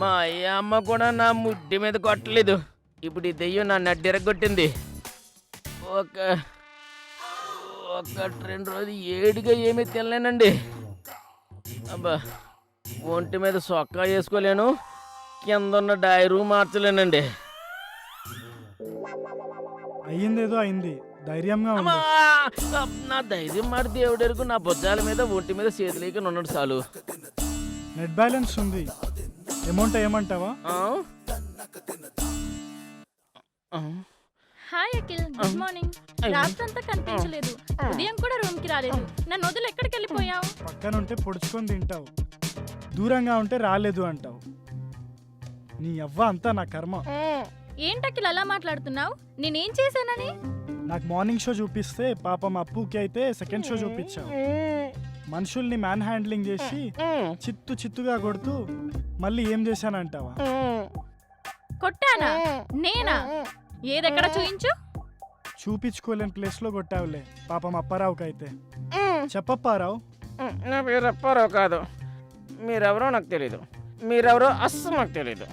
మా అమ్మ కూడా నా ముడ్డి మీద కొట్టలేదు. ఇప్పుడు ఈ దెయ్యం నా నడ్డెరగొట్టింది. ఒక 2 రోజులు ఏడుగా ఏమీ తినలేనండి. అబ్బా ఒంటి మీద సొక్కా వేసుకోలేను, కింద ఉన్న డైరు మార్చలేనండి. అయ్యిందేదో అయింది, ధైర్యంగా ఉంది. నా ధైర్యం మాట దేవుడెరుగు. నా బొజ్జాల మీద ఒంటి మీద చేతులేక ఉన్నాడు చాలు. నెట్ బ్యాలెన్స్ ఉంది, అమౌంట్ ఏమంటావా? Hi Akhil, good morning. రాత్రంతా కనిపించలేదు, ఉదయం కూడా రూమ్ కి రాలేదు. నన్ను వదిలి ఎక్కడికి వెళ్ళిపోయావు? పక్కనుంటే పొడుచుకొని తింటావు, దూరంగా ఉంటే రాలేదు అంటావు. నీ అవ్వ అంతా నా కర్మ. ఏంటకిల్ అలా మాట్లాడుతున్నావు? నేనేం చేశానని? నాకు మార్నింగ్ షో చూపిస్తే పాపం అప్పుకి అయితే సెకండ్ షో చూపించావు. మనుషుల్ని మ్యాన్ హ్యాండ్లింగ్ చేసి చిత్తుగా కొడుతూ మళ్ళీ ఏం చేశానంటావా? కొట్టానా? నేనా? ఏదెక్కడ చూయించు. చూపించుకోలేని ప్లేస్ లో కొట్టావులే పాపం అప్పారావుకి అయితే. చెప్పప్పారావు. నా పేరు అప్పారావు కాదు. మీరెవరో నాకు తెలీదు. మీరెవరో అస్సలు నాకు తెలీదు.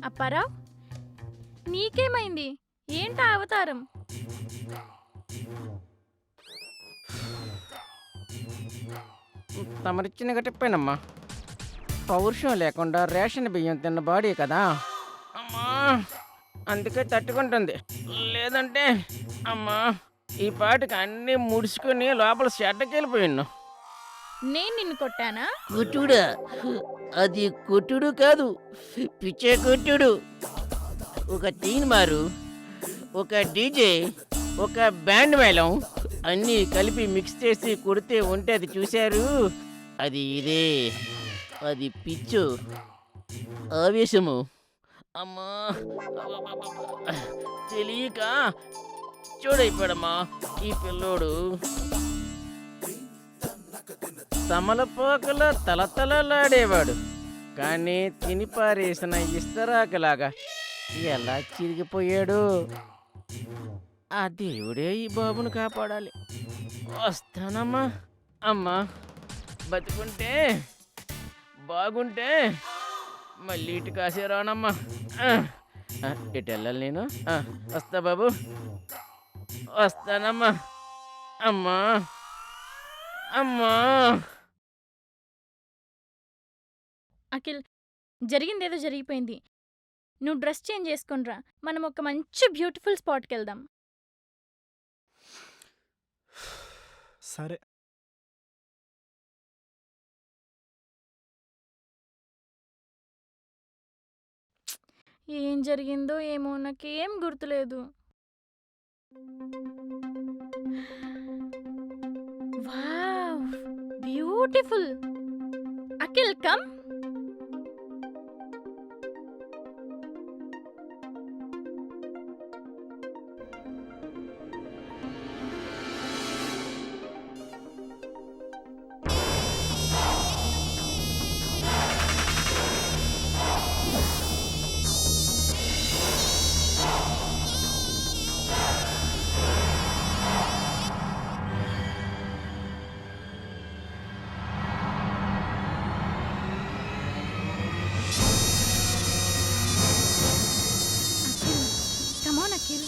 అప్పారావు, నీకేమైంది? ఏంటా అవతారం? తమరిచ్చిన గట్టిపోయినమ్మా. పౌరుషం లేకుండా రేషన్ బియ్యం తిన్న బాడీ కదా అమ్మా, అందుకే తట్టుకుంటుంది. లేదంటే అమ్మా ఈ పాటికి అన్నీ ముడుచుకుని లోపల షెడ్డకి వెళ్ళిపోయినా. నేను నిన్ను కొట్టానా? కొట్టుడా అది కొట్టుడు కాదు, పిచ్చే కొట్టుడు. ఒక తీన్ మారు, ఒక డీజే, ఒక బ్యాండ్ మేళం అన్నీ కలిపి మిక్స్ చేసి కొడితే ఉంటుంది చూశారు. అది ఇదే, అది పిచ్చు, ఆవేశము. అమ్మా తెలియక చూడైపోయాడమ్మా ఈ పిల్లోడు. తమలపాకల తలతలలాడేవాడు, కానీ తినిపారేసిన ఇస్తరాకలాగా ఎలా చిరిగిపోయాడు. ఆ దేవుడే ఈ బాబును కాపాడాలి. వస్తానమ్మా. అమ్మా బతుకుంటే బాగుంటే మళ్ళీ ఇటు కాసే రానమ్మా. ఇటు వెళ్ళాలి నేను. వస్తా బాబు, వస్తానమ్మా. అమ్మా అమ్మా. అఖిల్, జరిగిందేదో జరిగిపోయింది. నువ్వు డ్రెస్ చేంజ్ చేసుకునిరా, మనం ఒక మంచి బ్యూటిఫుల్ స్పాట్కి వెళ్దాం. సరే. ఏం జరిగిందో ఏమో నాకేం గుర్తులేదు. Wow, beautiful. Akhil come. Come on, Akhil.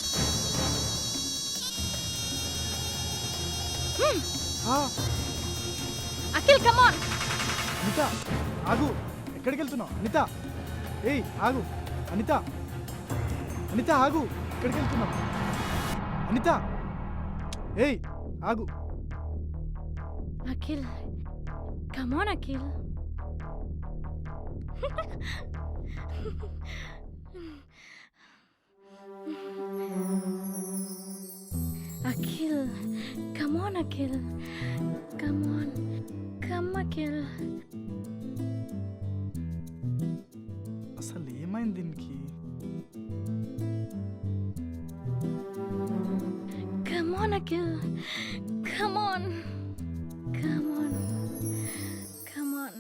Akhil, come on. Anita ఆగు, ఎక్కడికి వెళ్తున్నావు? అనిత, ఏయ్ ఆగు. అనిత, అనిత ఆగు, ఎక్కడికి వెళ్తున్నావు? అనిత, ఏయ్ ఆగు. Akhil, come on, Akhil. Akhil, come on, Akhil. Come on, come, Akhil. అసలు ఏమైంది దీనికి? Come on, Akhil. Come on. Come on. Come on.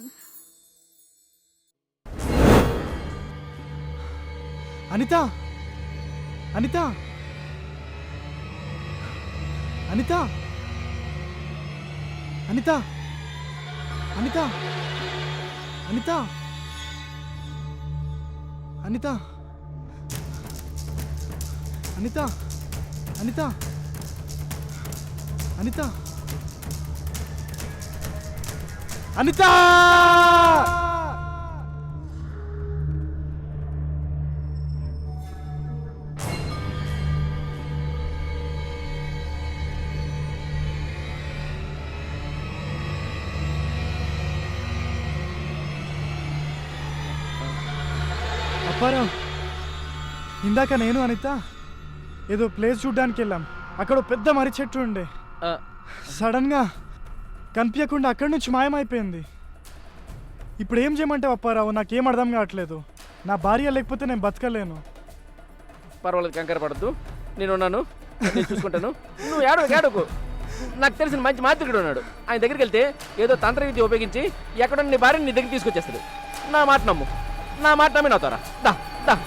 Anitha, Anitha, Anitha, Anitha, Anitha, Anitha, Anitha, Anitha, Anitha, Anitha, Anitha. Apparao, ఇందాక నేను అనిత ఏదో ప్లేస్ చూడ్డానికి వెళ్ళాం. అక్కడ పెద్ద మర్రి చెట్టు ఉండే, సడన్గా కనిపించకుండా అక్కడి నుంచి మాయమైపోయింది. ఇప్పుడు ఏం చేయమంటావు అప్పారావు? నాకేం అర్థం కావట్లేదు. నా భార్య లేకపోతే నేను బతకలేను. పర్వాలేదు, కంగారు పడద్దు, నేను ఉన్నాను, నేను చూసుకుంటాను. నువ్వు ఏడవకు. నాకు తెలిసిన మంచి మాంత్రికుడు ఉన్నాడు. ఆయన దగ్గరికి వెళ్తే ఏదో తంత్ర విద్య ఉపయోగించి ఎక్కడ నీ భార్యని నీ దగ్గర తీసుకొచ్చేస్తాడు. నా మాట నమ్ము, నా మాట నమ్మి నవ్వుతారా. దా దా.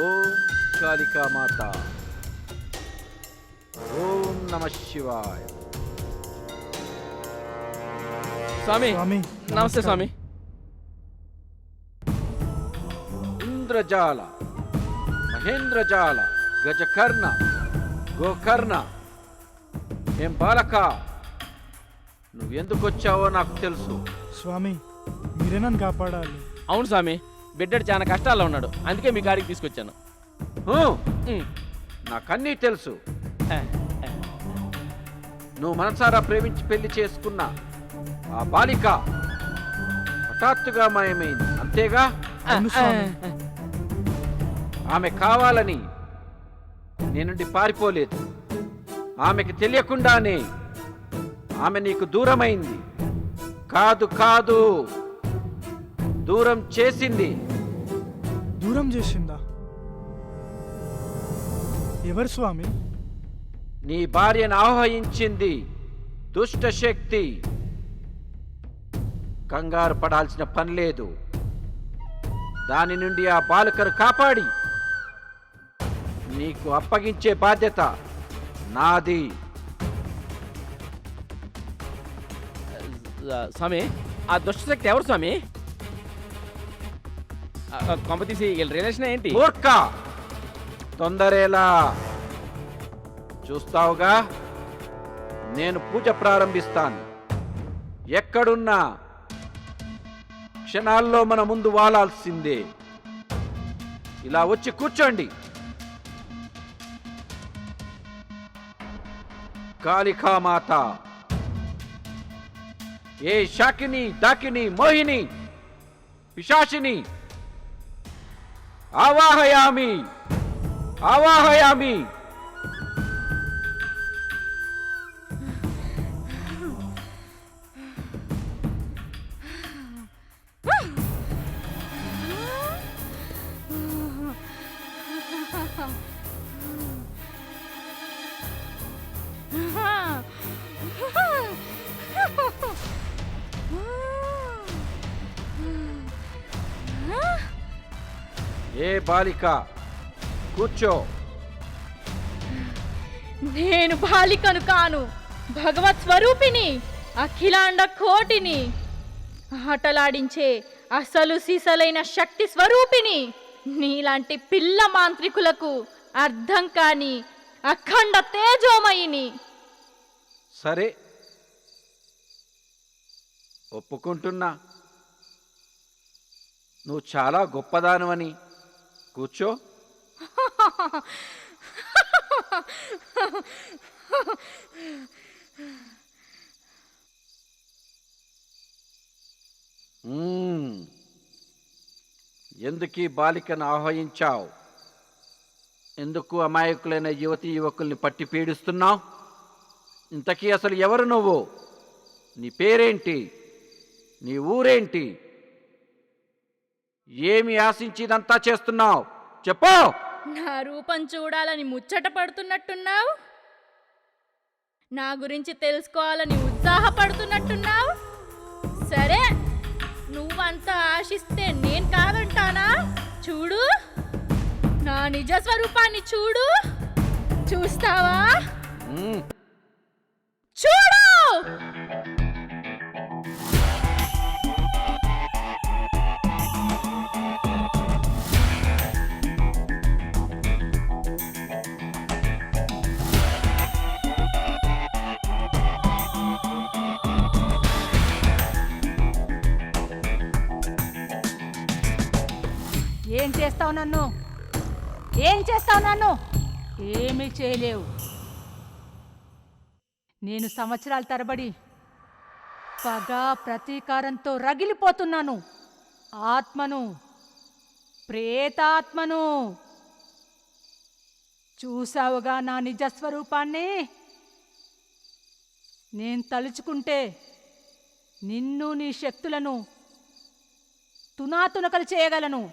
ఓం కాళికా మాత. ఓం నమ శివాయ. స్వామి, స్వామి నమస్తే స్వామి. ఇంద్రజాల, మహేంద్రజాల, గజకర్ణ, గోకర్ణ, ఏం బాలక, నువ్వెందుకు వచ్చావో నాకు తెలుసు. స్వామి మీరే నన్ను కాపాడాలి. అవును స్వామి, బిడ్డడు చాలా కష్టాల్లో ఉన్నాడు, అందుకే మీ కాడికి తీసుకొచ్చాను. నాకన్నీ తెలుసు. నువ్వు మనసారా ప్రేమించి పెళ్లి చేసుకున్న ఆ బాలిక హఠాత్తుగా మాయమైంది, అంతేగా? అవును స్వామి. ఆమె కావాలని నీ నుండి పారిపోలేదు. ఆమెకి తెలియకుండానే ఆమె నీకు దూరమైంది. కాదు కాదు, దూరం చేసింది. దూరం చేసిందా? ఎవరు స్వామి? నీ భార్యను ఆహ్వానించింది దుష్ట శక్తి. కంగారు పడాల్సిన పని లేదు. దాని నుండి ఆ బాలికను కాపాడి నీకు అప్పగించే బాధ్యత నాది. స్వామి, ఆ దుష్టశక్తి ఎవరు స్వామి? కొంప తీసి వీళ్ళ రిలేషన్ ఏంటి? మూర్ఖ, తొందరేలా? చూస్తావుగా, నేను పూజ ప్రారంభిస్తాను. ఎక్కడున్నా క్షణాల్లో మన ముందు వాలాల్సిందే. ఇలా వచ్చి కూర్చోండి. కాళికామాత, ఏ శాకిని, దాకిని, మోహిని, పిశాచిని ఆవాహయామి, ఆవాహయామి. ఏ బాలిక, కూర్చో. నేను బాలికను కాను, భగవత్ స్వరూపిని, అఖిలాండ కోటిని, ఆటలాడించే అసలు సిసలైన శక్తి స్వరూపిని. నీలాంటి పిల్ల మాంత్రికులకు అర్థం కాని అఖండ తేజోమయిని. సరే, ఒప్పుకుంటున్నా. నువ్వు చాలా గొప్పదానవని. కూర్చో. ఎందుకు ఈ బాలికను ఆహ్వానించావు? ఎందుకు అమాయకులైన యువతీ యువకుల్ని పట్టి పీడిస్తున్నావు? ఇంతకీ అసలు ఎవరు నువ్వు? నీ పేరేంటి? నీ ఊరేంటి? ఏమి ఆశించి ఇదంతా చేస్తున్నావు? చెప్పు. నా రూపం చూడాలని ముచ్చట పడుతున్నట్టున్నావు, నా గురించి తెలుసుకోవాలని ఉత్సాహపడుతున్నట్టున్నావు. సరే, నువ్వంతా ఆశిస్తే నేను కాదంటానా? చూడు, నా నిజ స్వరూపాన్ని చూడు. చూస్తావా? చూడు. ఏం చేస్తావు నన్ను? ఏం చేస్తావు నన్ను? ఏమీ చేయలేవు. నేను సంవత్సరాల తరబడి పగ ప్రతీకారంతో రగిలిపోతున్నాను. ఆత్మను, ప్రేతాత్మను. చూసావుగా నా నిజస్వరూపాన్ని? నేను తలుచుకుంటే నిన్ను, నీ శక్తులను తునాతునకలు చేయగలను.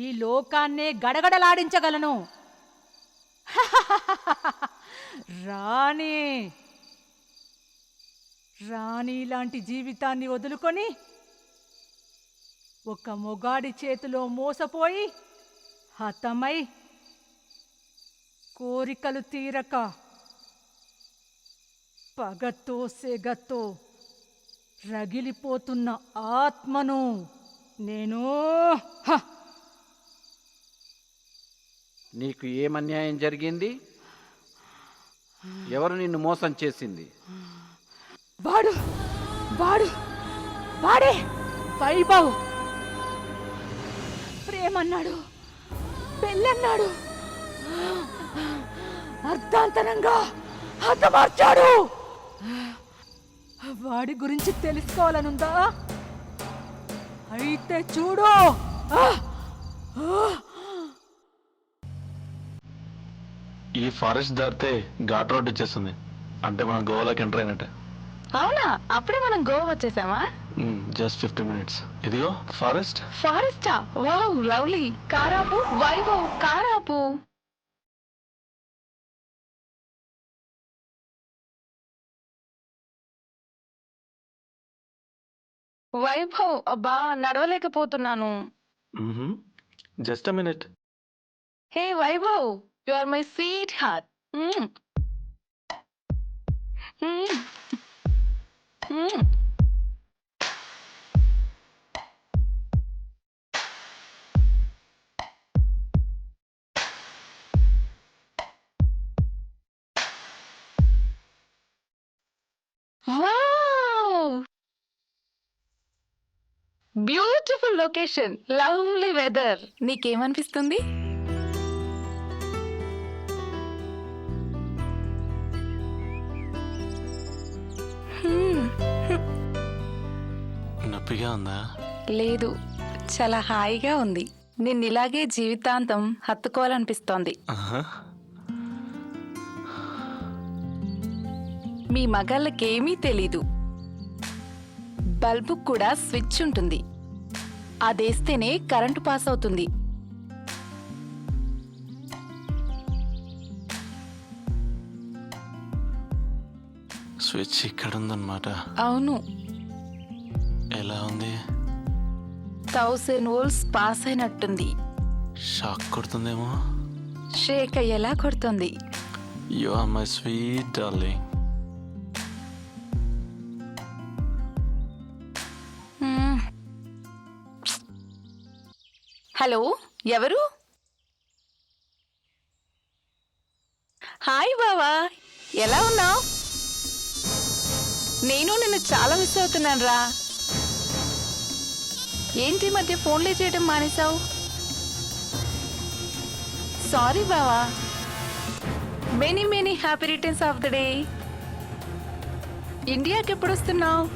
ఈ లోకాన్నే గడగడలాడించగలను. రాణి, రాణి లాంటి జీవితాన్ని వదులుకొని ఒక మొగాడి చేతిలో మోసపోయి హతమై కోరికలు తీరక పగతో సెగతో రగిలిపోతున్న ఆత్మను నేను నీకు ఏమన్యాయం జరిగింది? ఎవరు నిన్ను మోసం చేసింది? వాడు వాడు వాడే వైభవ్. ప్రేమన్నాడు, పెళ్ళన్నాడు, అర్ధాంతరంగా హతమార్చాడు. వాడి గురించి తెలుసుకోవాలనుందా? అయితే చూడు. ఈ ఫారెస్ట్ దాటితే ఘాట్ రోడ్ వచ్చేస్తుంది, అంటే మనం గోవాలోకి ఎంటర్ అయినట్టే. అవునా? అప్పుడే మనం గోవా వచ్చేసామా? Just 50 minutes. ఇదిగో ఫారెస్ట్. ఫారెస్టా? Wow, lovely. కారాపు వైభవ్, కారాపు. వైభవ్, అబ్బా నడవలేకపోతున్నాను. Just a minute. Hey Vaibhav, you are my sweetheart. Beautiful location, lovely weather. నీకేమనిపిస్తుంది? నొప్పిగా ఉందా? లేదు, చాలా హాయిగా ఉంది. నిన్నిలాగే జీవితాంతం హత్తుకోవాలనిపిస్తోంది. మీ మగాళ్ళకేమీ తెలీదు. బల్బు కూడా స్విచ్ ఉంటుంది, అదేస్తేనే కరెంటు పాస్ అవుతుంది. స్విచ్ ఇక్కడ ఉందన్నమాట. అవును. ఎలా ఉంది? 1000 volts పాస్ అయినట్టుంది. షాక్ కొడుతుందేమో. షేక్ అయ్యేలా కొడుతుంది. You are my sweet darling. Hello, ఎవరు? హాయ్ బావా, ఎలా ఉన్నావు? నేను నిన్ను చాలా మిస్ అవుతున్నాను రా. ఏంటి మధ్య ఫోన్లే చేయడం మానేశావు? సారీ బావా. Many many happy returns of the day. ఇండియాకి ఎప్పుడు వస్తున్నావు?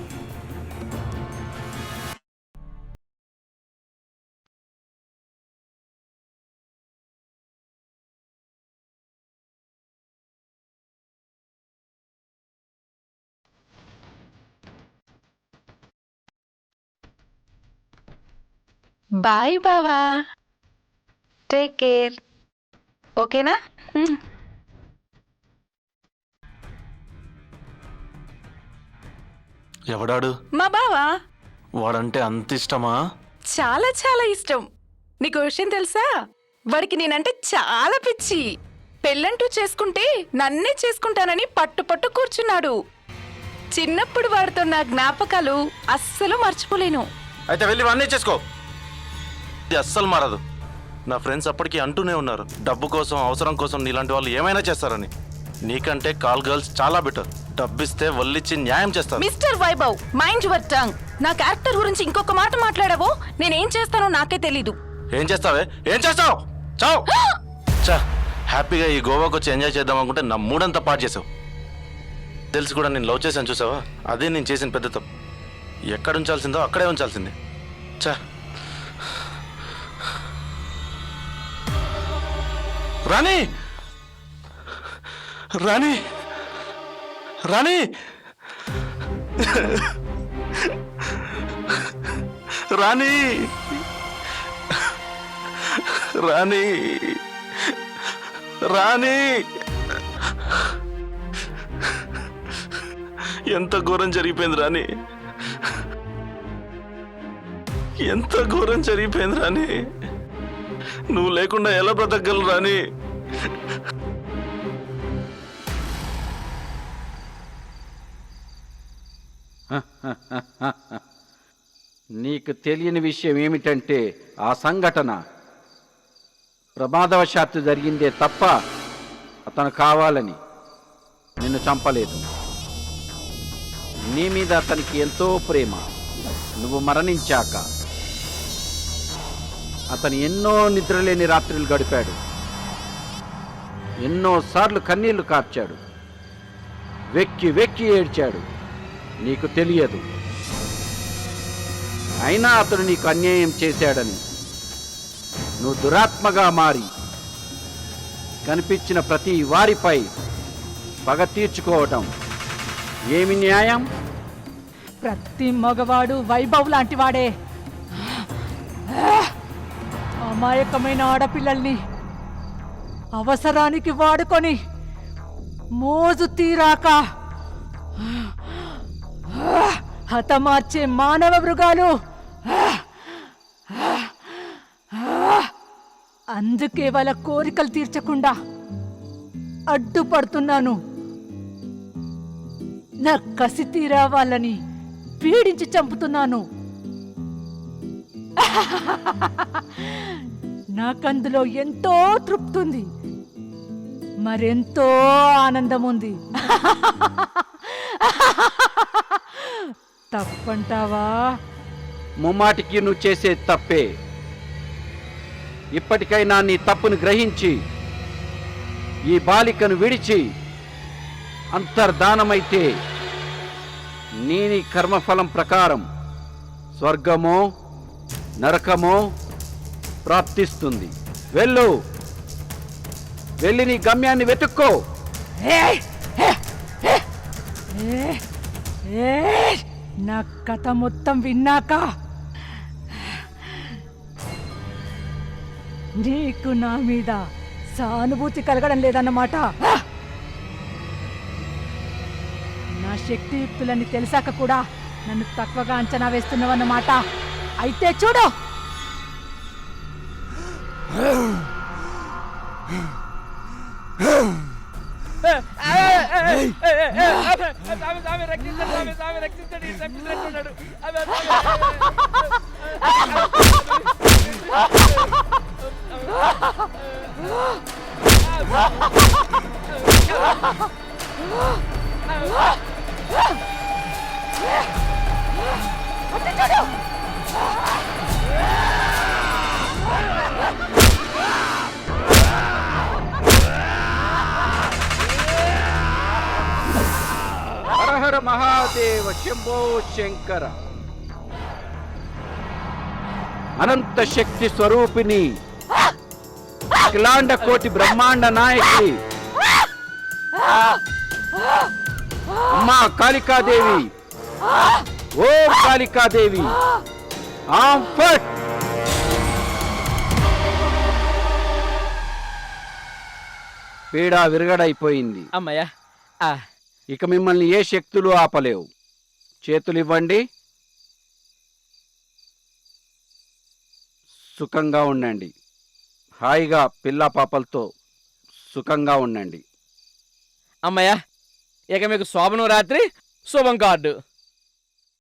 బాయ్ బావా, టేక్ కేర్. ఓకేనా? ఎవడాడు? మా బావా. వాడంటే అంత ఇష్టమా? చాలా చాలా ఇష్టం. నీకు విషయం తెలుసా? వాడికి నేనంటే చాలా పిచ్చి. పెళ్ళంటూ చేసుకుంటే నన్నే చేసుకుంటానని పట్టు కూర్చున్నాడు. చిన్నప్పుడు వాడితో నా జ్ఞాపకాలు అస్సలు మర్చిపోలేను. అయితే వెళ్ళి వాడినే చేసుకో. ఇది అస్సలు మారదు. నా ఫ్రెండ్స్ అప్పటికి అంటూనే ఉన్నారు, డబ్బు కోసం అవసరం కోసం నీలాంటి వాళ్ళు ఏమైనా చేస్తారని. నీకంటే కాల్ గర్ల్స్ చాలా బెటర్. డబ్బిస్తే వల్లిచ్చి న్యాయం చేస్తారు. Mister Vaibhav, mind your tongue. నా క్యారెక్టర్ గురించి ఇంకొక మాట మాట్లాడావో నేనేం చేస్తానో నాకే తెలీదు. ఏం చేస్తావే? ఏం చేస్తావు? చావు. చా, హ్యాపీగా ఈ గోవాకి వచ్చి ఎంజాయ్ చేద్దాం అనుకుంటే నా మూడంతా పాటు చేసావు. తెలిసి కూడా నేను లవ్ చేశాను చూసావా? అదే నేను చేసిన పెద్ద తప్పు. ఎక్కడ ఉంచాల్సిందో అక్కడే ఉంచాల్సిందే. చా, రాణి రాణి రాణి రాణి రాణి రాణి ఎంత ఘోరం జరిగిపోయింది రాణి, ఎంత ఘోరం జరిగిపోయింది రాణి. నువ్వు లేకుండా ఎలా బ్రతకగలరు రాణి? నీకు తెలియని విషయం ఏమిటంటే ఆ సంఘటన ప్రమాదవశాత్తు జరిగిందే తప్ప అతను కావాలని నిన్ను చంపలేదు. నీ మీద అతనికి ఎంతో ప్రేమ. నువ్వు మరణించాక అతను ఎన్నో నిద్రలేని రాత్రులు గడిపాడు, ఎన్నోసార్లు కన్నీళ్లు కార్చాడు, వెక్కి వెక్కి ఏడ్చాడు. నీకు తెలియదు. అయినా అతడు నీకు అన్యాయం చేశాడని నువ్వు దురాత్మగా మారి కనిపించిన ప్రతి వారిపై పగ తీర్చుకోవటం ఏమి న్యాయం? ప్రతి మగవాడు వైభవ్ లాంటి వాడే. అమాయకమైన ఆడపిల్లల్ని అవసరానికి వాడుకొని మోజు తీరాక హతమార్చే మానవ మృగాలు. అందుకే వాళ్ళ కోరికలు తీర్చకుండా అడ్డుపడుతున్నాను. నా కసి తీరా వాళ్ళని పీడించి చంపుతున్నాను. నాకందులో ఎంతో తృప్తి ఉంది, మరెంతో ఆనందం ఉంది. తప్పంటావా? ముమ్మాటికి నువ్వు చేసే తప్పే. ఇప్పటికైనా నీ తప్పును గ్రహించి ఈ బాలికను విడిచి అంతర్ధానమైతే నీ కర్మఫలం ప్రకారం స్వర్గమో నరకమో ప్రాప్తిస్తుంది. వెళ్ళు, వెళ్ళి నీ గమ్యాన్ని వెతుక్కో. నా కథ మొత్తం విన్నాక నీకు నా మీద సానుభూతి కలగడం లేదన్నమాట. నా శక్తియుక్తులని తెలిసాక కూడా నన్ను తక్కువగా అంచనా వేస్తున్నావన్నమాట. అయితే చూడు. హర హర మహాదేవ శంభో శంకర. అనంత శక్తి స్వరూపిణి, అఖిలాండ కోటి బ్రహ్మాండ నాయకి అమ్మా కాళికాదేవి, ఓం కాళికాదేవి, ఆం ఫట్. పీడ విరగడైపోయింది. అమ్మయ్యా, ఇక మిమ్మల్ని ఏ శక్తులు ఆపలేవు. చేతులు ఇవ్వండి. సుఖంగా ఉండండి. హాయిగా పిల్ల పాపలతో సుఖంగా ఉండండి. అమ్మయ్యా, ఇక మీకు శోభనం రాత్రి శుభం కార్డు.